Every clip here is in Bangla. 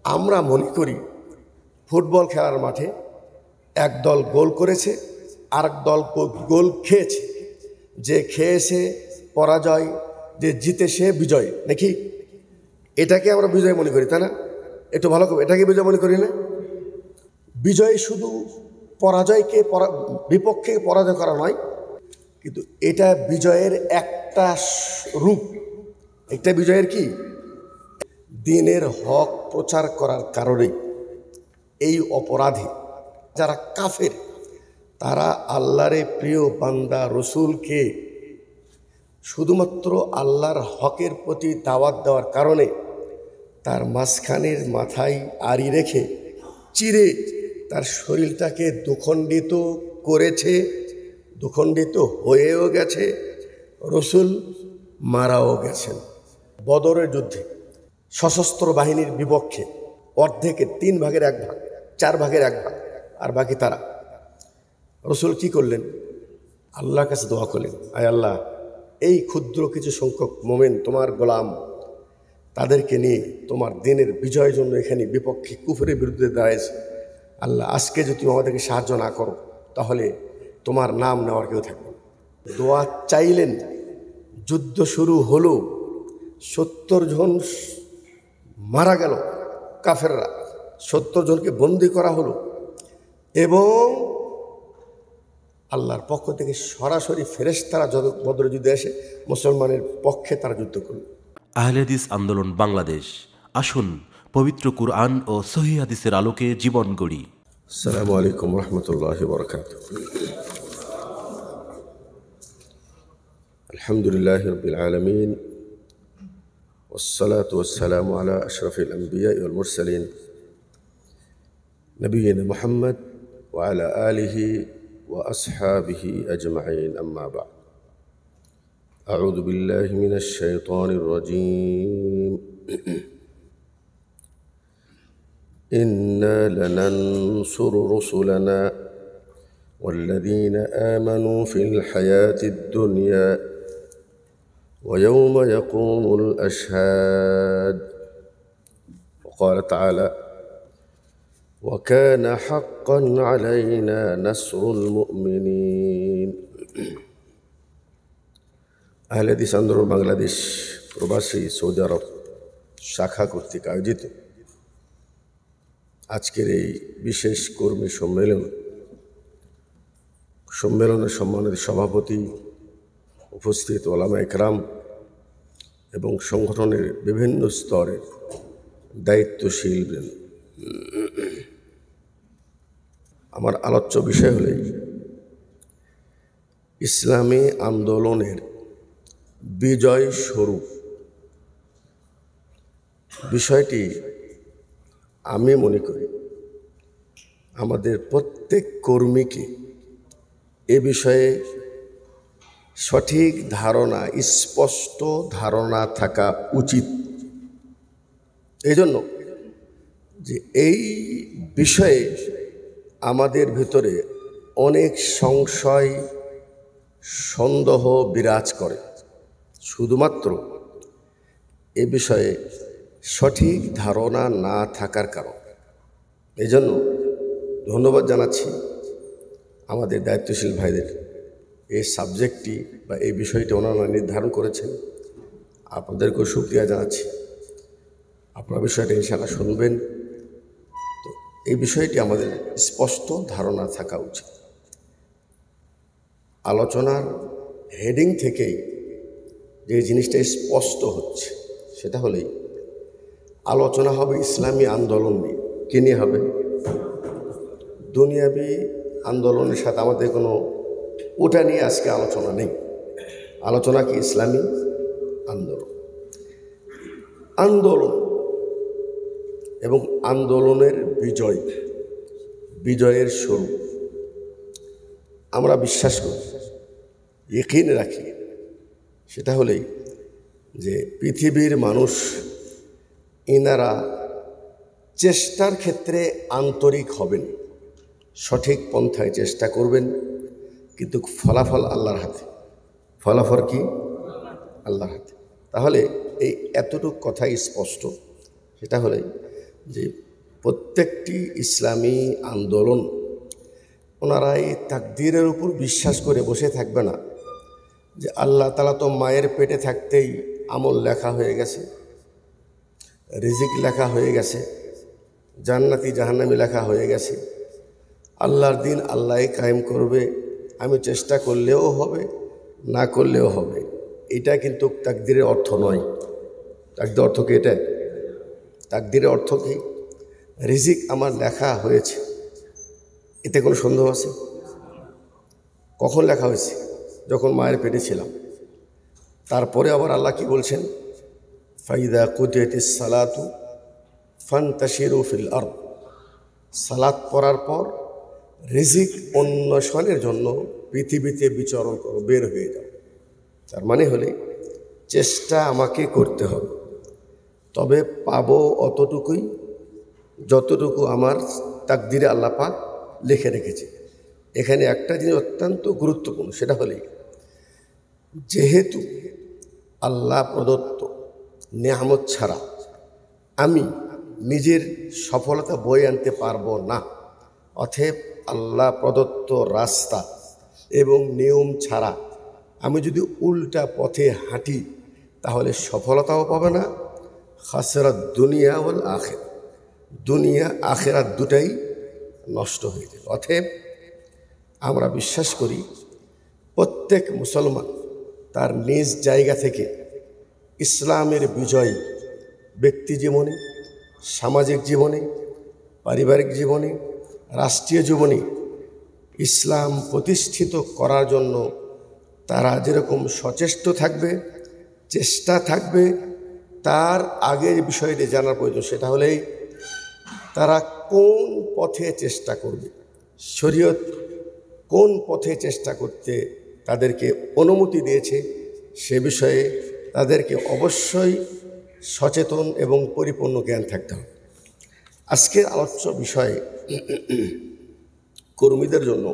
আমরা মনে করি ফুটবল খেলার মাঠে এক দল গোল করেছে, আরেক দল গোল খেয়েছে। যে খেয়েছে পরাজয়, যে জিতেছে বিজয়, নাকি? এটাকে আমরা বিজয় মনে করি, তাই না? একটু ভালো করে, এটাকে বিজয় মনে করি না? বিজয় শুধু পরাজয়কে বিপক্ষে পরাজয় করা নয়, কিন্তু এটা বিজয়ের একটা রূপ। একটা বিজয়ের কি? দিনের হক প্রচার করার কারণে এই অপরাধী যারা কাফের, তারা আল্লাহরে প্রিয় বান্দা রসুলকে শুধুমাত্র আল্লাহর হকের প্রতি দাওয়াত দেওয়ার কারণে তার মাঝখানের মাথায় আড়ি রেখে চিরে তার শরীরটাকে দুখণ্ডিত করেছে, দুখণ্ডিত হয়েও গেছে, রসুল মারাও গেছেন। বদরের যুদ্ধে সশস্ত্র বাহিনীর বিপক্ষে অর্ধেকের 3 ভাগের 1 ভাগ, 4 ভাগের 1 ভাগ, আর বাকি তারা। রসুল কি করলেন? আল্লাহর কাছে দোয়া করলেন, আয় আল্লাহ, এই ক্ষুদ্র কিছু সংখ্যক মোমেন তোমার গোলাম, তাদেরকে নিয়ে তোমার দিনের বিজয়ের জন্য এখানে বিপক্ষে কুফরের বিরুদ্ধে দাঁড়িয়েছে। আল্লাহ, আজকে যদি তুমি আমাদেরকে সাহায্য না করো তাহলে তোমার নাম নেওয়ার কেউ থাকবে না। দোয়া চাইলেন। যুদ্ধ শুরু হলো, 70 জন মারা গেল কাফেররা, 70 জনকে বন্দী করা হলো, এবং আল্লাহর পক্ষ থেকে সরাসরি ফেরেশতারা বদর যুদ্ধে এসে মুসলমানের পক্ষে তারা যুদ্ধ করল। আহলে হাদিস আন্দোলন বাংলাদেশ, আসুন পবিত্র কুরআন ও সহিহ হাদিসের আলোকে জীবন গড়ি। আসসালামু আলাইকুম ওয়া রাহমাতুল্লাহি ওয়া বারাকাতুহু। আলহামদুলিল্লাহি রাব্বিল আলামিন, ওয়াসসালাতু ওয়াসসালামু আলা আশরাফিল আমবিয়া ওয়াল মুরসালিন, নবিয়িনা মুহাম্মদ ওয়া আলা আলিহি ওয়া আসহাবিহি আজমাইন, আম্মা বা'দ। আউযু বিল্লাহি মিনাশ শাইতানির রাজীম। ইন্না লানানসুরু রুসুলানা والذين آمنوا في الحياة الدنيا ويوم يقوم الأشهاد. وقال تعالى: وكان حقا علينا نصر المؤمنين. আহলে হাদিস আন্দোলন বাংলাদেশ প্রবাসী সৌদি আরব শাখা কর্তৃক আয়োজিত আজকের এই বিশেষ কর্মী সম্মেলনের সম্মানিত সভাপতি, উপস্থিত ওলামা একরাম এবং সংগঠনের বিভিন্ন স্তরের দায়িত্বশীল, আমার আলোচ্য বিষয় হল ইসলামী আন্দোলনের বিজয় স্বরূপ। বিষয়টি আমি মনে করি আমাদের প্রত্যেক কর্মীকে এ বিষয়ে সঠিক ধারণা, স্পষ্ট ধারণা থাকা উচিত। এই জন্য যে এই বিষয়ে আমাদের ভিতরে অনেক সংশয়, সন্দেহ বিরাজ করে, শুধুমাত্র এ বিষয়ে সঠিক ধারণা না থাকার কারণ। এই জন্য ধন্যবাদ জানাচ্ছি আমাদের দায়িত্বশীল ভাইদের। এই সাবজেক্টটি বা এই বিষয়টি ওনারা নির্ধারণ করেছেন, আপনাদেরকেও শুকরিয়া জানাচ্ছি। আপনারা বিষয়টা ইনশাআল্লাহ শুনবেন। তো এই বিষয়টি আমাদের স্পষ্ট ধারণা থাকা উচিত। আলোচনার হেডিং থেকেই যে জিনিসটা স্পষ্ট হচ্ছে সেটা হলেই আলোচনা হবে ইসলামী আন্দোলন নিয়ে। কী নিয়ে হবে? দুনিয়াবি আন্দোলনের সাথে আমাদের কোনো ওটা নিয়ে আজকে আলোচনা নেই। আলোচনা কি? ইসলামী আন্দোলন। আন্দোলন এবং আন্দোলনের বিজয়ের স্বরূপ আমরা বিশ্বাস করি, ইয়াকিন রাখি, সেটা হলেই যে পৃথিবীর মানুষ ইনারা চেষ্টার ক্ষেত্রে আন্তরিক হবেন, সঠিক পন্থায় চেষ্টা করবেন, কিন্তু ফলাফল আল্লাহর হাতে। ফলাফল কি? আল্লাহর হাতে। তাহলে এই এতটুকু কথাই স্পষ্ট, সেটা হলে যে প্রত্যেকটি ইসলামী আন্দোলন ওনারা এই তাকদীরের উপর বিশ্বাস করে বসে থাকবে না যে আল্লাহ তাআলা তো মায়ের পেটে থাকতেই আমল লেখা হয়ে গেছে, রিজিক লেখা হয়ে গেছে, জান্নাতি জাহান্নামী লেখা হয়ে গেছে, আল্লাহর দিন আল্লাহই কায়েম করবে, আমি চেষ্টা করলেও হবে না করলেও হবে। এটা কিন্তু তাকদীরের অর্থ নয়। তাকদীরের অর্থ কি? এটা তাকদীরের অর্থ কি? রিজিক আমার লেখা হয়েছে, এতে কোনো সন্দেহ আছে? কখন লেখা হয়েছে? যখন মায়ের পেটে ছিলাম। তারপরে আবার আল্লাহ কি বলছেন? ফাইদা কুদিয়াতিস সালাতু ফান্তাশিরু ফিল আরদ। সালাত পড়ার পর রিজিক অন্বেষণের জন্য পৃথিবীতে বিচরণ করো, বের হয়ে যাও। তার মানে হলে চেষ্টা আমাকে করতে হবে, তবে পাবো অতটুকুই যতটুকু আমার তাকদীরে আল্লাহ পাক লিখে রেখেছে। এখানে একটা জিনিস অত্যন্ত গুরুত্বপূর্ণ, সেটা হলে যেহেতু আল্লাহ প্রদত্ত নেয়ামত ছাড়া আমি নিজের সফলতা বয়ে আনতে পারবো না, অতএব আল্লাহ প্রদত্ত রাস্তা এবং নিয়ম ছাড়া আমি যদি উল্টা পথে হাঁটি তাহলে সফলতাও পাবে না, খাসরাত দুনিয়া ওয়াল আখিরা, দুনিয়া আখিরাত দুটাই নষ্ট হয়ে যাবে। অতএব আমরা বিশ্বাস করি প্রত্যেক মুসলমান তার নিজ জায়গা থেকে ইসলামের বিজয় ব্যক্তি জীবনে, সামাজিক জীবনে, পারিবারিক জীবনে, রাষ্ট্রীয় জীবনে ইসলাম প্রতিষ্ঠিত করার জন্য তারা যেরকম সচেষ্ট থাকবে, চেষ্টা থাকবে, তার আগের বিষয়টি জানার প্রয়োজন। সেটা হলেই তারা কোন পথে চেষ্টা করবে, শরীয়ত কোন পথে চেষ্টা করতে তাদেরকে অনুমতি দিয়েছে সে বিষয়ে তাদেরকে অবশ্যই সচেতন এবং পরিপূর্ণ জ্ঞান থাকতে হবে। আজকের আলোচ্য বিষয়ে কর্মীদের জন্য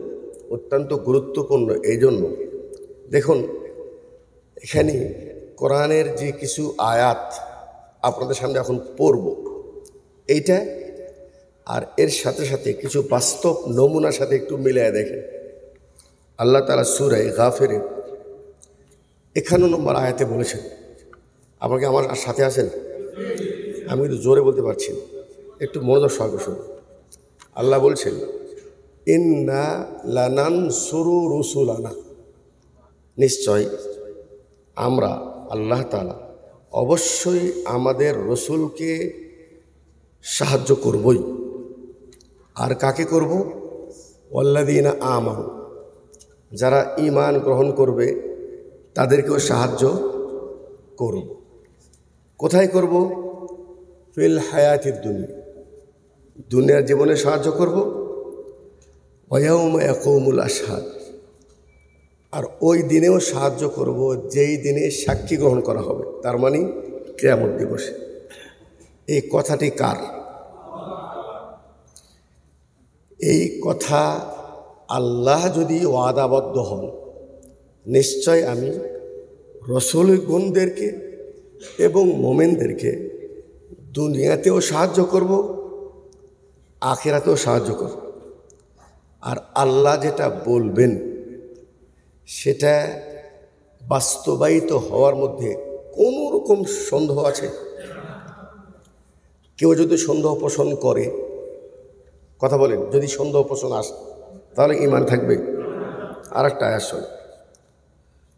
অত্যন্ত গুরুত্বপূর্ণ। এই জন্য দেখুন, এখানে কোরআনের যে কিছু আয়াত আপনাদের সামনে এখন পড়ব, এইটা আর এর সাথে সাথে কিছু বাস্তব নমুনার সাথে একটু মিলিয়ে দেখেন। আল্লাহ তাআলা সূরা গাফিরের 51 নম্বর আয়াতে বলেছেন, আপনাকে আমার সাথে আছেন? আমি কিন্তু জোরে বলতে পারছি না, একটু মনোযোগ সহকারে শুনুন। আল্লাহ বলছেন, ইন্না লানানসুরু রুসুলানা, নিশ্চয় আমরা আল্লাহ তাআলা অবশ্যই আমাদের রসুলকে সাহায্য করবই। আর কাকে করব? ওয়াল্লাযীনা আমানু, যারা ঈমান গ্রহণ করবে তাদেরকেও সাহায্য করব। কোথায় করব? ফিল হায়াতিদ দুনিয়া, দুনিয়ার জীবনে সাহায্য করব। ওয়া ইয়াউমা ইয়াকুমুল আশহাদ, আর ওই দিনেও সাহায্য করব যেই দিনে সাক্ষী গ্রহণ করা হবে, তার মানে কিয়ামত দিবসে। এই কথাটি কার? এই কথা আল্লাহ যদি ওয়াদাবদ্ধ হন, নিশ্চয় আমি রসুলগণদেরকে এবং মোমেনদেরকে দুনিয়াতেও সাহায্য করব, আখিরাতেও সাহায্য করব। আর আল্লাহ যেটা বলবেন সেটা বাস্তবায়িত হওয়ার মধ্যে কোনো রকম সন্দেহ আছে? কেউ যদি সন্দেহ পোষণ করে, কথা বলেন, যদি সন্দেহ পোষণ আসে তাহলে ঈমান থাকবে? আর একটা আয়াত শোনেন,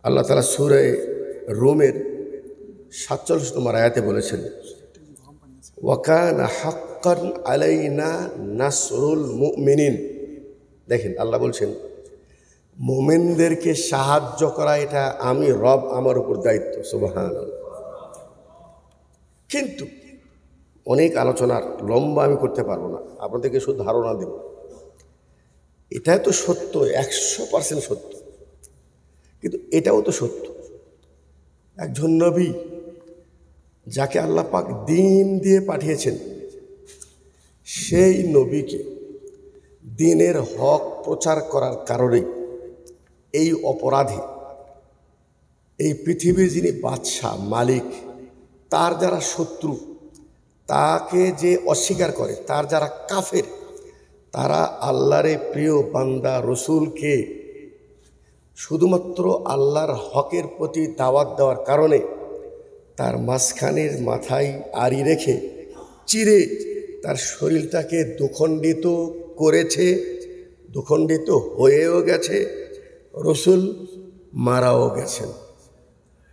আল্লাহ তাআলা সূরা রুমের 47 নম্বর আয়াতে বলেছেন, ওয়া কানা হাক্কান আলাইনা নাসরুল মুমিনিন। দেখেন, আল্লাহ বলছেন মুমিনদেরকে সাহায্য করা এটা আমি রব, আমার উপর দায়িত্ব। সুবহানাল্লাহ। কিন্তু অনেক আলোচনার লম্বা আমি করতে পারবো না, আপনাদেরকে শুধু ধারণা দেব। এটা তো সত্য, 100% সত্য, কিন্তু এটাও তো সত্য, একজন নবী যাকে আল্লাহ পাক দিন দিয়ে পাঠিয়েছেন, সেই নবীকে দিনের হক প্রচার করার কারণে এই অপরাধী, এই পৃথিবীর যিনি বাদশাহ মালিক, তার যারা শত্রু, তাকে যে অস্বীকার করে, তার যারা কাফের, তারা আল্লাহরে প্রিয় বান্দা রসুলকে শুধুমাত্র আল্লাহর হকের প্রতি দাওয়াত দেওয়ার কারণে তার মাঝখানের মাথায় আড়ি রেখে চিরে তার শরীরটাকে দুখণ্ডিত করেছে, দুখণ্ডিত হয়েও গেছে, রসুল মারাও গেছেন।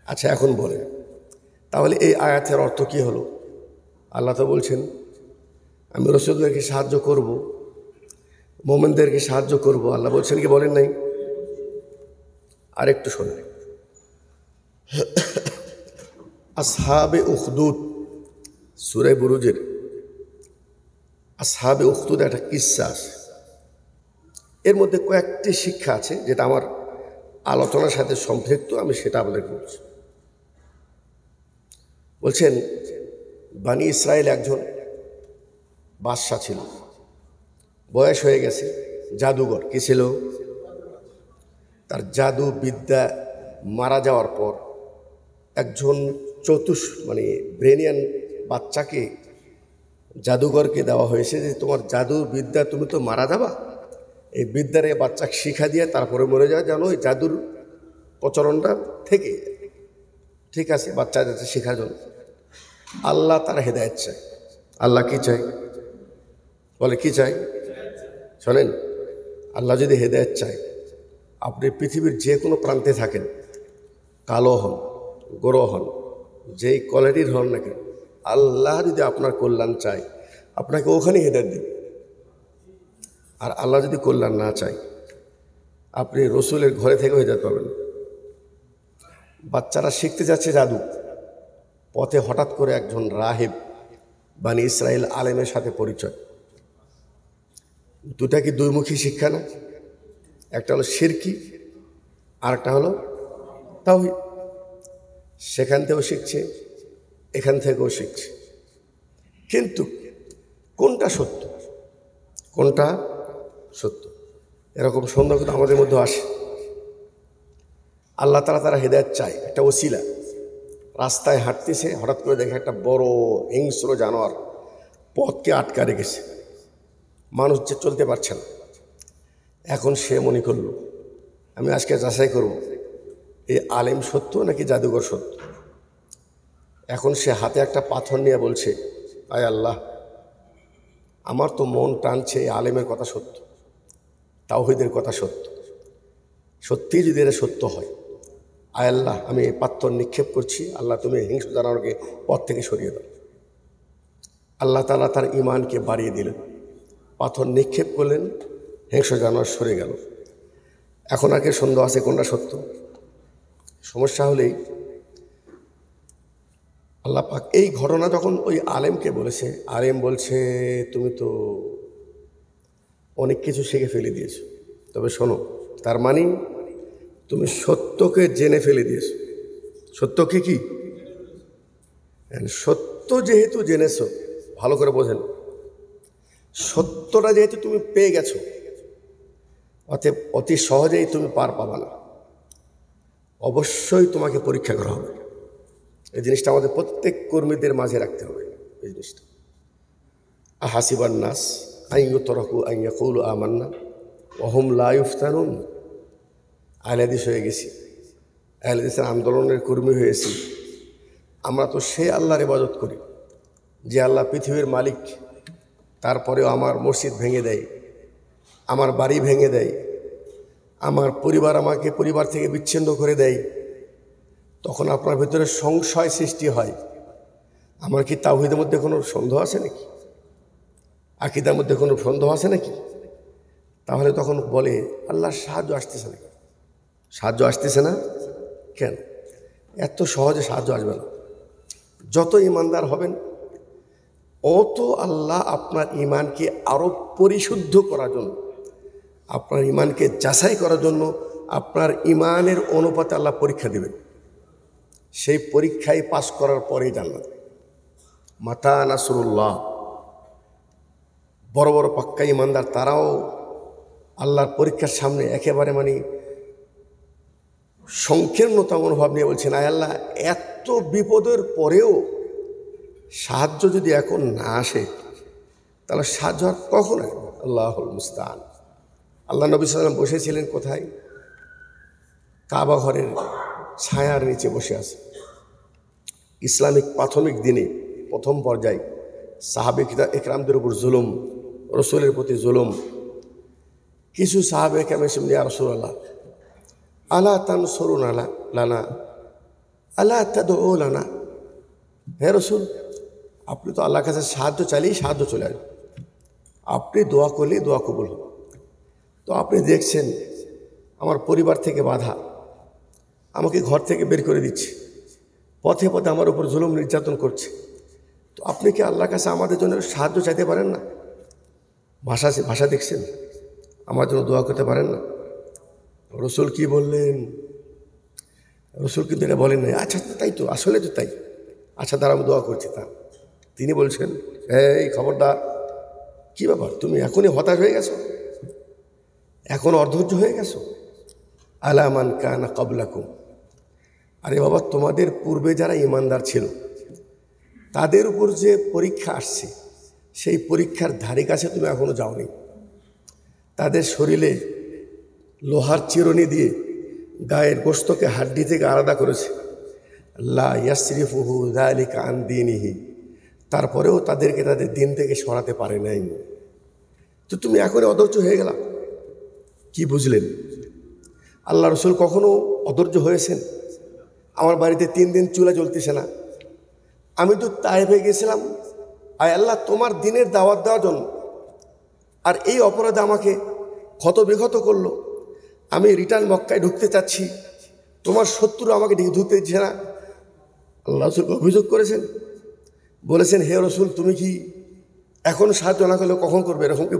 আচ্ছা, এখন বলেন তাহলে এই আয়াতের অর্থ কী হলো? আল্লাহ তো বলছেন আমি রসুলদেরকে সাহায্য করব, মোমেনদেরকে সাহায্য করব। আল্লাহ বলছেন কি বলেন নাই? আরেকটু শোনেন, আসহাবে উখদুদ, সূরা বুরুজের আসহাবে উখদুদ একটা কিসসা আছে। এর মধ্যে কয়েকটি শিক্ষা আছে যেটা আমার আলোচনার সাথে সম্পৃক্ত, আমি সেটা আপনাদেরকে বলছি। বলছেন বানি ইসরায়েল একজন বাদশাহ ছিল, বয়স হয়ে গেছে, জাদুঘর কি ছিল, তার জাদু বিদ্যা মারা যাওয়ার পর একজন ব্রেনিয়ান বাচ্চাকে জাদুঘরকে দেওয়া হয়েছে যে তোমার জাদু বিদ্যা তুমি তো মারা যাবা, এই বিদ্যারে বাচ্চাকে শিক্ষা দিয়ে তারপরে মরে যাওয়া, যেন ওই জাদুর প্রচলনটা থেকে। ঠিক আছে, বাচ্চা যাচ্ছে শেখার জন্য। আল্লাহ তার হেদায়েত চায়। আল্লাহ কি চাই? বলে কি চাই? শোনেন, আল্লাহ যদি হেদায়েত চায়, আপনি পৃথিবীর যে কোনো প্রান্তে থাকেন, কালো হন, গোরো হন, যেই কোয়ালিটির হন না কেন, আল্লাহ যদি আপনার কল্যাণ চায় আপনাকে ওখানেই হেদায়েত দেবে। আর আল্লাহ যদি কল্যাণ না চায়, আপনি রসুলের ঘরে থেকে হেদায়েত পাবেন। বাচ্চারা শিখতে যাচ্ছে জাদু, পথে হঠাৎ করে একজন রাহেব বানি ইসরায়েল আলেমের সাথে পরিচয়। দুটা কি দুইমুখী শিক্ষা না? একটা হলো শিরকি, আর একটা হলো তাওহীদ। সেখান থেকেও শিখছে, এখান থেকেও শিখছে, কিন্তু কোনটা সত্য, কোনটা সত্য, এরকম সন্দেহ কিন্তু আমাদের মধ্যে আসে। আল্লাহ তারা হেদায়েত চায়। একটা ওসিলা, রাস্তায় হাঁটতেছে, হঠাৎ করে দেখে একটা বড় হিংস্র জানোয়ার পথকে আটকা রেখেছে, মানুষ যে চলতে পারছে না। এখন সে মনে করল আমি আজকে যাচাই করব এই আলেম সত্য নাকি জাদুঘর সত্য। এখন সে হাতে একটা পাথর নিয়ে বলছে, আয় আল্লাহ, আমার তো মন টানছে এই আলেমের কথা সত্য, তাওহীদের কথা সত্য, সত্যিই যদি এরা সত্য হয়, আয় আল্লাহ, আমি এই পাথর নিক্ষেপ করছি, আল্লাহ তুমি হিংস্র জানোয়ারকে পথ থেকে সরিয়ে দাও। আল্লাহ তাআলা তার ঈমানকে বাড়িয়ে দিলেন, পাথর নিক্ষেপ করলেন, হিংস্র জানোয়ার সরে গেল। এখন আর কি সন্দেহ আছে কোনটা সত্য? সমস্যা হলেই আল্লাহ পাক এই ঘটনা যখন ওই আলেমকে বলেছে, আলেম বলছে তুমি তো অনেক কিছু শিখে ফেলে দিয়েছো, তবে শোনো, তার মানে তুমি সত্যকে জেনে ফেলে দিয়েছো। সত্যকে কি? সত্য যেহেতু জেনেছো, ভালো করে বোঝেন, সত্যটা যেহেতু তুমি পেয়ে গেছো, অতএব অতি সহজেই তুমি পার পাবা না, অবশ্যই তোমাকে পরীক্ষা করা হবে। এই জিনিসটা আমাদের প্রত্যেক কর্মীদের মাঝে রাখতে হবে। এই জিনিসটা আহাসিবান নাস আন ইউতরাকু আন ইয়াকুলু আমান্না ওয়া হুম লা ইফতানুন। আহলে হাদিস হয়ে গেছি, আহলে হাদিসের আন্দোলনের কর্মী হয়েছি। আমরা তো সে আল্লাহর ইবাদত করি যে আল্লাহ পৃথিবীর মালিক, তারপরেও আমার মসজিদ ভেঙে দেয়, আমার বাড়ি ভেঙে দেয়, আমার পরিবার আমাকে পরিবার থেকে বিচ্ছিন্ন করে দেয়। তখন আপনার ভিতরে সংশয় সৃষ্টি হয়, আমার কি তাওহীদের মধ্যে কোনো সন্দেহ আছে নাকি, আকীদার মধ্যে কোনো সন্দেহ আছে নাকি? তাহলে তখন বলে আল্লাহর সাহায্য আসতেছে না। সাহায্য আসতেছে না কেন? এত সহজে সাহায্য আসবে না। যত ইমানদার হবেন, অত আল্লাহ আপনার ইমানকে আরও পরিশুদ্ধ করার জন্য, আপনার ইমানকে যাচাই করার জন্য আপনার ইমানের অনুপাতে আল্লাহ পরীক্ষা দেবেন। সেই পরীক্ষায় পাশ করার পরেই জান্নাত। মাতা নাসরুল্লাহ, বড় বড় পাক্কা ইমানদার তারাও আল্লাহর পরীক্ষার সামনে একেবারে সংকীর্ণতা অনুভব নিয়ে বলছেন, আয় আল্লাহ, এত বিপদের পরেও সাহায্য যদি এখন না আসে তাহলে সাহায্য আর কখন আসবে? আল্লাহুল মুস্তাআন। আল্লাহ নবী সাল্লাল্লাহু আলাইহি ওয়াসাল্লাম বসেছিলেন কোথায়? কাবা ঘরের ছায়ার নিচে বসে আছে। ইসলামিক প্রাথমিক দিনে প্রথম পর্যায়ে সাহাবে একরামদের উপর জুলুম, রসুলের প্রতি জুলুম। কিছু সাহাবে একরাম এসে ইয়া রাসূলুল্লাহ আলা তানসুরুন আলা লানা আলা তাদউ লানা, হে রসুল আপনি তো আল্লাহর কাছে সাহায্য চাইলেই সাহায্য চলে আসবে, আপনি দোয়া করলেই দোয়া কবুল হবে। তো আপনি দেখছেন আমার পরিবার থেকে বাধা, আমাকে ঘর থেকে বের করে দিচ্ছে, পথে পথে আমার উপর জুলুম নির্যাতন করছে, তো আপনি কি আল্লাহর কাছে আমাদের জন্য সাহায্য চাইতে পারেন না? ভাষা দেখছেন, আমার জন্য দোয়া করতে পারেন না? রসুল কি বললেন? রসুল কিন্তু এটা বলেন নাই, আচ্ছা তাই তো, আসলে তো তাই, আচ্ছা তারা আমি দোয়া করছি। তা তিনি বলছেন, এই খবরদার, কি ব্যাপার, তুমি এখনই হতাশ হয়ে গেছো, এখন অধৈর্য হয়ে গেছো? আলা মান কানা ক্বাবলাকুম, আরে বাবা তোমাদের পূর্বে যারা ইমানদার ছিল তাদের উপর যে পরীক্ষা আসছে সেই পরীক্ষার ধারে কাছে তুমি এখনো যাওনি। তাদের শরীরে লোহার চিরুনি দিয়ে গায়ের গোশতকে হাড্ডি থেকে আলাদা করেছে, লা ইয়াসরিফুহু যালিকা আন দীনিহি, তারপরেও তাদেরকে তাদের দিন থেকে সরাতে পারে নাই। তো তুমি এখনই অধৈর্য হয়ে গেলা, কি বুঝলেন? আল্লাহ রসুল কখনো অধৈর্য হয়েছেন? আমার বাড়িতে 3 দিন চুলা জ্বলতেছে না, আমি তো তায়েফে গেছিলাম আয় আল্লাহ তোমার দিনের দাওয়াত দেওয়ার জন্য, আর এই অপরাধে আমাকে ক্ষত বিক্ষত করলো, আমি রিটার্ন মক্কায় ঢুকতে চাচ্ছি, তোমার শত্রু আমাকে ঢুকতে দিচ্ছে না। আল্লাহ রসুলকে অভিযোগ করেছেন, বলেছেন হে রসুল তুমি কি এখন সাহায্য না করলে কখন করবে, এরকম কি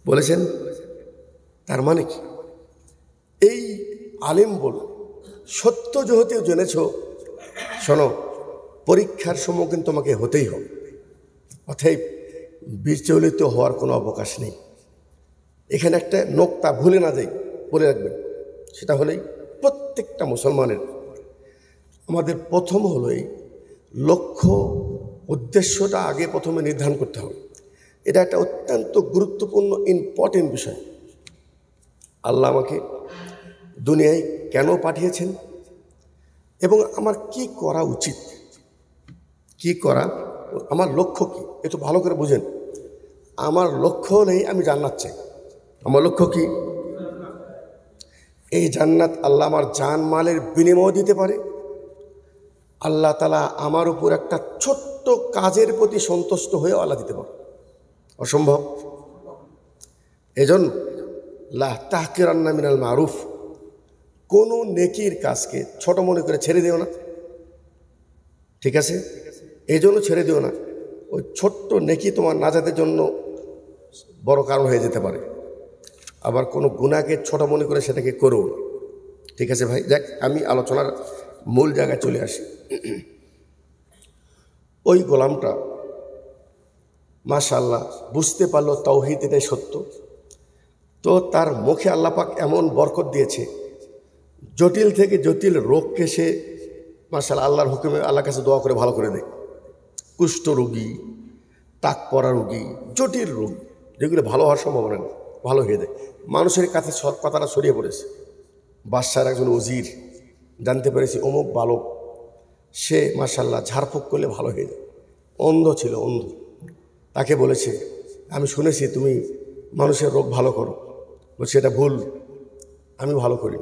বলেছেন? তার মানে কি? এই আলেম বল সত্য যেহেতু জেনেছ, শোনো পরীক্ষার সম্মুখীন তোমাকে হতেই হবে, অতএব বিচলিত হওয়ার কোনো অবকাশ নেই। এখানে একটা নোক্তা ভুলে না যাই, বলে রাখবেন, সেটা হলেই প্রত্যেকটা মুসলমানের আমাদের প্রথম হলো এই লক্ষ্য উদ্দেশ্যটা আগে প্রথমে নির্ধারণ করতে হবে। এটা একটা অত্যন্ত গুরুত্বপূর্ণ ইম্পর্টেন্ট বিষয়। আল্লাহ আমাকে দুনিয়ায় কেন পাঠিয়েছেন এবং আমার কি করা উচিত, কি করা, আমার লক্ষ্য কি, একটু ভালো করে বুঝেন। আমার লক্ষ্য নেই আমি জান্নাত চাই, আমার লক্ষ্য কি? এই জান্নাত আল্লাহ আমার জান মালের বিনিময় দিতে পারে। আল্লাহ তাআলা আমার উপর একটা ছোট্ট কাজের প্রতি সন্তুষ্ট হয়ে আল্লাহ দিতে পারে, অসম্ভব। এজন্য লা তাহকিরান্না মিনাল মারুফ, কোনো নেকির কাজকে ছোট মনে করে ছেড়ে দিও না, ঠিক আছে? এই জন্য ছেড়ে দিও না, ওই ছোট্ট নেকি তোমার নাজাতের জন্য বড় কারণ হয়ে যেতে পারে। আবার কোনো গুনাহকে ছোট মনে করে সেটাকে করো না, ঠিক আছে ভাই? দেখ আমি আলোচনার মূল জায়গায় চলে আসি। ওই গোলামটা মাশাআল্লাহ বুঝতে পারলো তাওহীদ এটাই সত্য, তো তার মুখে আল্লাহ পাক এমন বরকত দিয়েছে, জটিল থেকে জটিল রোগকে সে মাশাআল্লাহ আল্লাহর হুকুমে আল্লাহর কাছে দোয়া করে ভালো করে দেয়। কুষ্ঠ রোগী, টাক পড়া রোগী, জটিল রোগ যেগুলো ভালো হওয়ার সম্ভাবনা নেই, ভালো হয়ে যায়। মানুষের কাছে সব কথাটা ছড়িয়ে পড়েছে। বাদশার একজন উজির জানতে পেরেছি অমুক বালক, সে মাশাআল্লাহ ঝাড়ফুঁক করলে ভালো হয়ে যায়। অন্ধ ছিল, অন্ধ, তাকে বলেছে আমি শুনেছি তুমি মানুষের রোগ ভালো করো। বলছে এটা ভুল, আমি ভালো করি,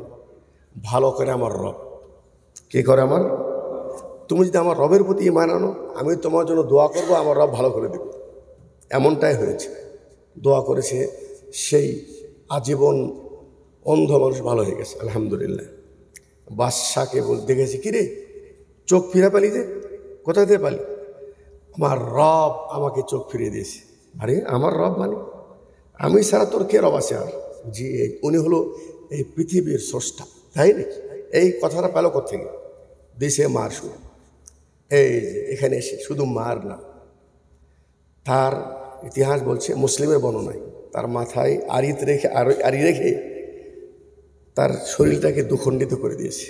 ভালো করে আমার রব। কে করে? আমার। তুমি যদি আমার রবের প্রতি ঈমান আনো, আমি তোমার জন্য দোয়া করবো, আমার রব ভালো করে দেবে। এমনটাই হয়েছে, দোয়া করেছে, সেই আজীবন অন্ধ মানুষ ভালো হয়ে গেছে আলহামদুলিল্লাহ। বাদশাকে দেখেছি, কিরে চোখ ফিরে পালি যে, কোথা থেকে পালি? আমার রব আমাকে চোখ ফিরিয়ে দিয়েছে। আরে আমার রব মানে আমি ছাড়া তোর কে রব আছে? আর জি উনি হলো এই পৃথিবীর স্রষ্টা, তাই নাকি? এই কথাটা পেল কোথেকে? দিছে মার শুরু। এই যে এখানে এসে শুধু মার না, তার ইতিহাস বলছে, মুসলিমের বর্ণনায়, তার মাথায় আড়ি রেখে তার শরীরটাকে দুখণ্ডিত করে দিয়েছে।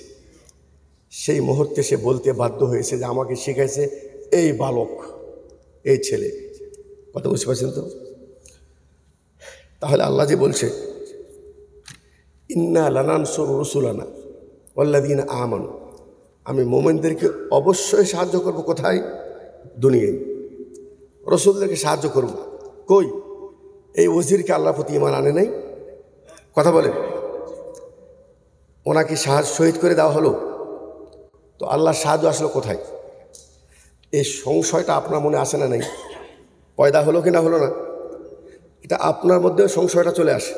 সেই মুহূর্তে সে বলতে বাধ্য হয়েছে যে আমাকে শিখাইছে এই বালক, এই ছেলে। কথা বুঝতে পারছেন তো? তাহলে আল্লাহ যে বলছে ইন্না লানানসুরু রুসুলানা ওয়াল্লাযীনা আমানু, আমি মোমেনদেরকে অবশ্যই সাহায্য করব। কোথায়? দুনিয়ায়। রসুলদেরকে সাহায্য করব। কই? এই ওজিরকে আল্লাহর প্রতি ঈমান আনে নাই। কথা বলেন, ওনাকে শহীদ করে দেওয়া হলো, তো আল্লাহর সাহায্য আসলো কোথায়? এই সংশয়টা আপনার মনে আসে না? নাই পয়দা হলো কি না হলো না? এটা আপনার মধ্যেও সংশয়টা চলে আসে।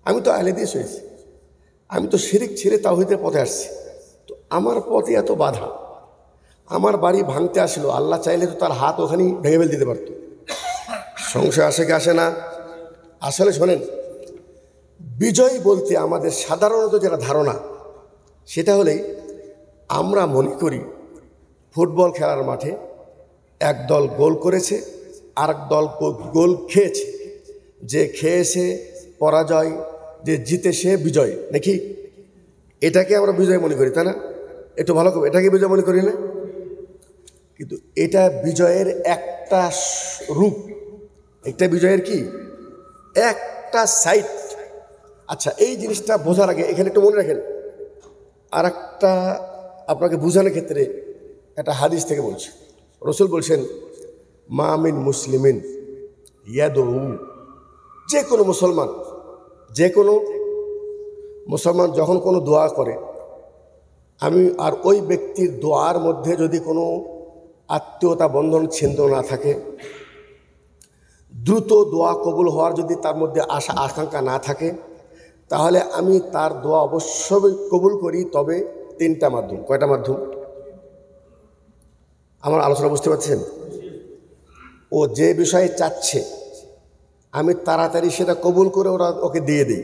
আমি তো আহলে দিয়ে হয়েছি, আমি তো শিরিক ছেড়ে তাওহীদের পথে আসছি, তো আমার পথে এত বাধা। আমার বাড়ি ভাঙতে আসলো, আল্লাহ চাইলে তো তার হাত ওখানেই ভেঙে ফেল দিতে পারত। সংশয় আসে কি আসে না? আসলে শোনেন, বিজয় বলতে আমাদের সাধারণত যেটা ধারণা, সেটা হলেই আমরা মনে করি ফুটবল খেলার মাঠে এক দল গোল করেছে, আরেক দল গোল খেয়েছে, যে খেয়েছে পরাজয়, যে জিতেছে বিজয়, নাকি? এটাকে আমরা বিজয় মনে করি, তাই না? একটু ভালো করে, এটাকে বিজয় মনে করি না? কিন্তু এটা বিজয়ের একটা রূপ, একটা বিজয়ের কি একটা সাইড। আচ্ছা, এই জিনিসটা বোঝার আগে এখানে একটু মনে রাখেন, আর একটা আপনাকে বোঝানোর ক্ষেত্রে একটা হাদিস থেকে বলছি। রসুল বলছেন মা মিন মুসলিমিন ইয়াদউ, যে কোনো মুসলমান যখন কোনো দোয়া করে, আমি আর ওই ব্যক্তির দোয়ার মধ্যে যদি কোনো আত্মীয়তা বন্ধন ছিন্ন না থাকে, দ্রুত দোয়া কবুল হওয়ার যদি তার মধ্যে আশা আকাঙ্ক্ষা না থাকে, তাহলে আমি তার দোয়া অবশ্যই কবুল করি। তবে তিনটা মাধ্যম। কয়টা মাধ্যম? আমার আলোচনা বুঝতে পারছেন? ও যে বিষয়ে চাচ্ছে আমি তাড়াতাড়ি সেটা কবুল করে ওকে দিয়ে দিই।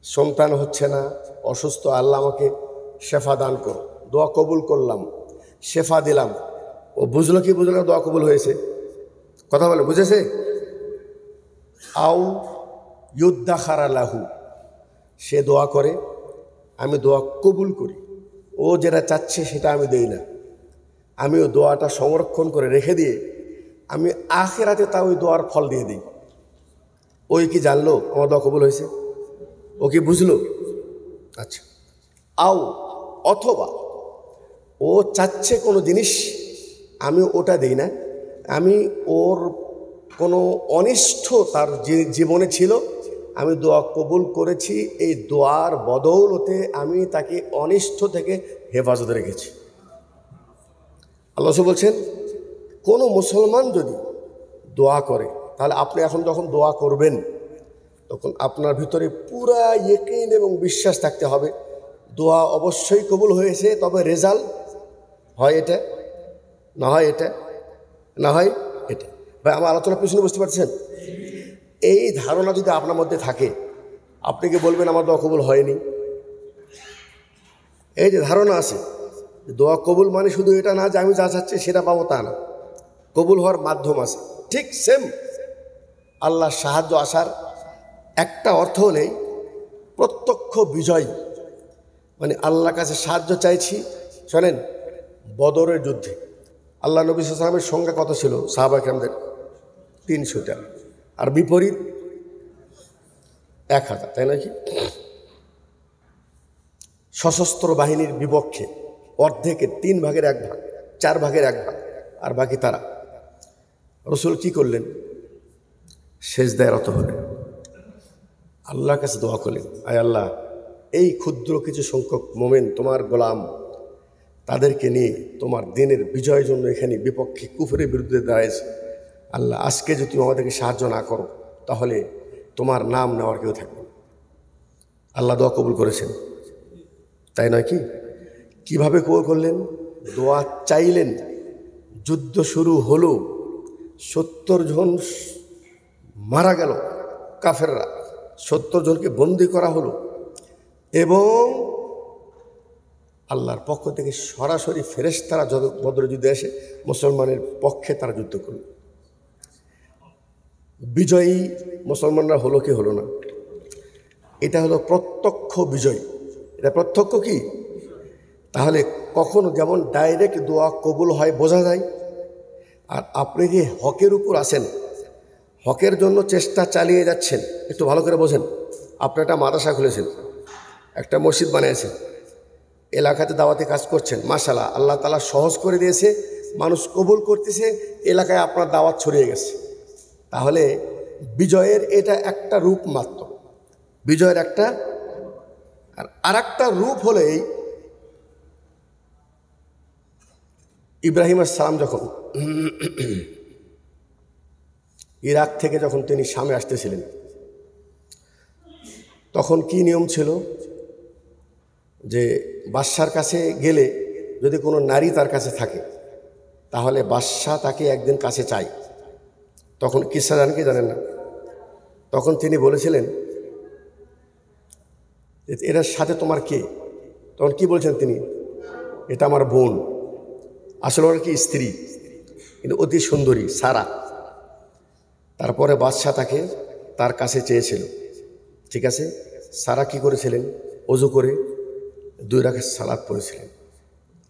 সন্তান হচ্ছে না, অসুস্থ, আল্লাহ আমাকে শেফা দান করো, দোয়া কবুল করলাম, শেফা দিলাম। ও বুঝলো কি বুঝলো না দোয়া কবুল হয়েছে? কথা বলে, বুঝেছে? আউ ইউদ্দাখারা লাহু, সে দোয়া করে, আমি দোয়া কবুল করি। ও যেটা চাচ্ছে সেটা আমি দেই না, আমি ও দোয়াটা সংরক্ষণ করে রেখে দিয়ে আমি আখিরাতে তা ওই দোয়ার ফল দিয়ে দিই। ওই কি জানলো আমার দোয়া কবুল হয়েছে? ও কি বুঝলো? আচ্ছা। আও অথবা ও চাচ্ছে কোনো জিনিস, আমি ওটা দিই না, আমি ওর কোনো অনিষ্ট তার যে জীবনে ছিল, আমি দোয়া কবুল করেছি, এই দোয়ার বদৌলতে আমি তাকে অনিষ্ট থেকে হেফাজতে রেখেছি। আল্লাহ বলছেন কোনো মুসলমান যদি দোয়া করে, তাহলে আপনি এখন যখন দোয়া করবেন তখন আপনার ভিতরে পুরা ইয়াকিন এবং বিশ্বাস থাকতে হবে দোয়া অবশ্যই কবুল হয়েছে। তবে রেজাল্ট হয় এটা, না হয় এটা, না হয় এটা। ভাই, আমার আলোচনার পিছনে বুঝতে পারছেন? এই ধারণা যদি আপনার মধ্যে থাকে, আপনি কি বলবেন আমার দোয়া কবুল হয়নি? এই যে ধারণা আছে, দোয়া কবুল মানে শুধু এটা না যে আমি যা চাচ্ছি সেটা পাবো, তা না, কবুল হওয়ার মাধ্যম আছে। ঠিক সেম আল্লাহর সাহায্য আসার একটা অর্থ হলেই প্রত্যক্ষ বিজয়, মানে আল্লাহর কাছে সাহায্য চাইছি। শোনেন, বদরের যুদ্ধে আল্লাহ নবী সাল্লাল্লাহু আলাইহি ওয়াসাল্লামের সংখ্যা কত ছিল? সাহাবা কিরামদের 300টা, আর বিপরীত 1000, তাই নাকি? সশস্ত্র বাহিনীর বিপক্ষে অর্ধেকের 3 ভাগের 1 ভাগ, 4 ভাগের 1 ভাগ, আর বাকি তারা। রসুল কি করলেন? সেজদায় রত হলেন, আল্লাহর কাছে দোয়া করলেন, আয় আল্লাহ, এই ক্ষুদ্র কিছু সংখ্যক মোমেন তোমার গোলাম, তাদেরকে নিয়ে তোমার দিনের বিজয়ের জন্য এখানে বিপক্ষে কুফরের বিরুদ্ধে দাঁড়িয়েছে। আল্লাহ, আজকে যদি তুমি আমাদেরকে সাহায্য না করো তাহলে তোমার নাম নেওয়ার কেউ থাকবে না। আল্লাহ দোয়া কবুল করেছেন, তাই নয় কি? কিভাবে কবুল করলেন? দোয়া চাইলেন, যুদ্ধ শুরু হলো, 70 জন মারা গেল কাফেররা, 70 জনকে বন্দী করা হলো, এবং আল্লাহর পক্ষ থেকে সরাসরি ফেরেশতারা বদর যুদ্ধে এসে মুসলমানের পক্ষে তারা যুদ্ধ করল। বিজয়ী মুসলমানরা হলো কি হলো না? এটা হলো প্রত্যক্ষ বিজয়। এটা প্রত্যক্ষ কি? তাহলে কখনো যেমন ডাইরেক্ট দোয়া কবুল হয় বোঝা যায়, আর আপনি যে হকের উপর আছেন, হকের জন্য চেষ্টা চালিয়ে যাচ্ছেন, একটু ভালো করে বোঝেন। আপনি একটা মাদ্রাসা খুলেছেন, একটা মসজিদ বানিয়েছেন, এলাকাতে দাওয়াতে কাজ করছেন, মাশাআল্লাহ, আল্লাহ তাআলা সহজ করে দিয়েছে, মানুষ কবুল করতেছে, এলাকায় আপনার দাওয়াত ছড়িয়ে গেছে। তাহলে বিজয়ের এটা একটা রূপ মাত্র, বিজয়ের একটা। আর একটা রূপ হলো এই, ইব্রাহিম আলাইহিস সালাম যখন ইরাক থেকে যখন তিনি শামে আসতেছিলেন, তখন কি নিয়ম ছিল যে বাদশার কাছে গেলে যদি কোনো নারী তার কাছে থাকে তাহলে বাদশা তাকে একদিন কাছে চাই। তখন কিসা জানেন কি জানেন না? তখন তিনি বলেছিলেন এটার সাথে তোমার কে? তখন কি বলছেন তিনি? এটা আমার বোন। আসলে ওর কি স্ত্রী, কিন্তু অতি সুন্দরী সারা। তারপরে বাদশা তাকে তার কাছে চেয়েছিল, ঠিক আছে। সারা কি করেছিলেন? অজু করে 2 রাকাত সালাত পড়েছিলেন,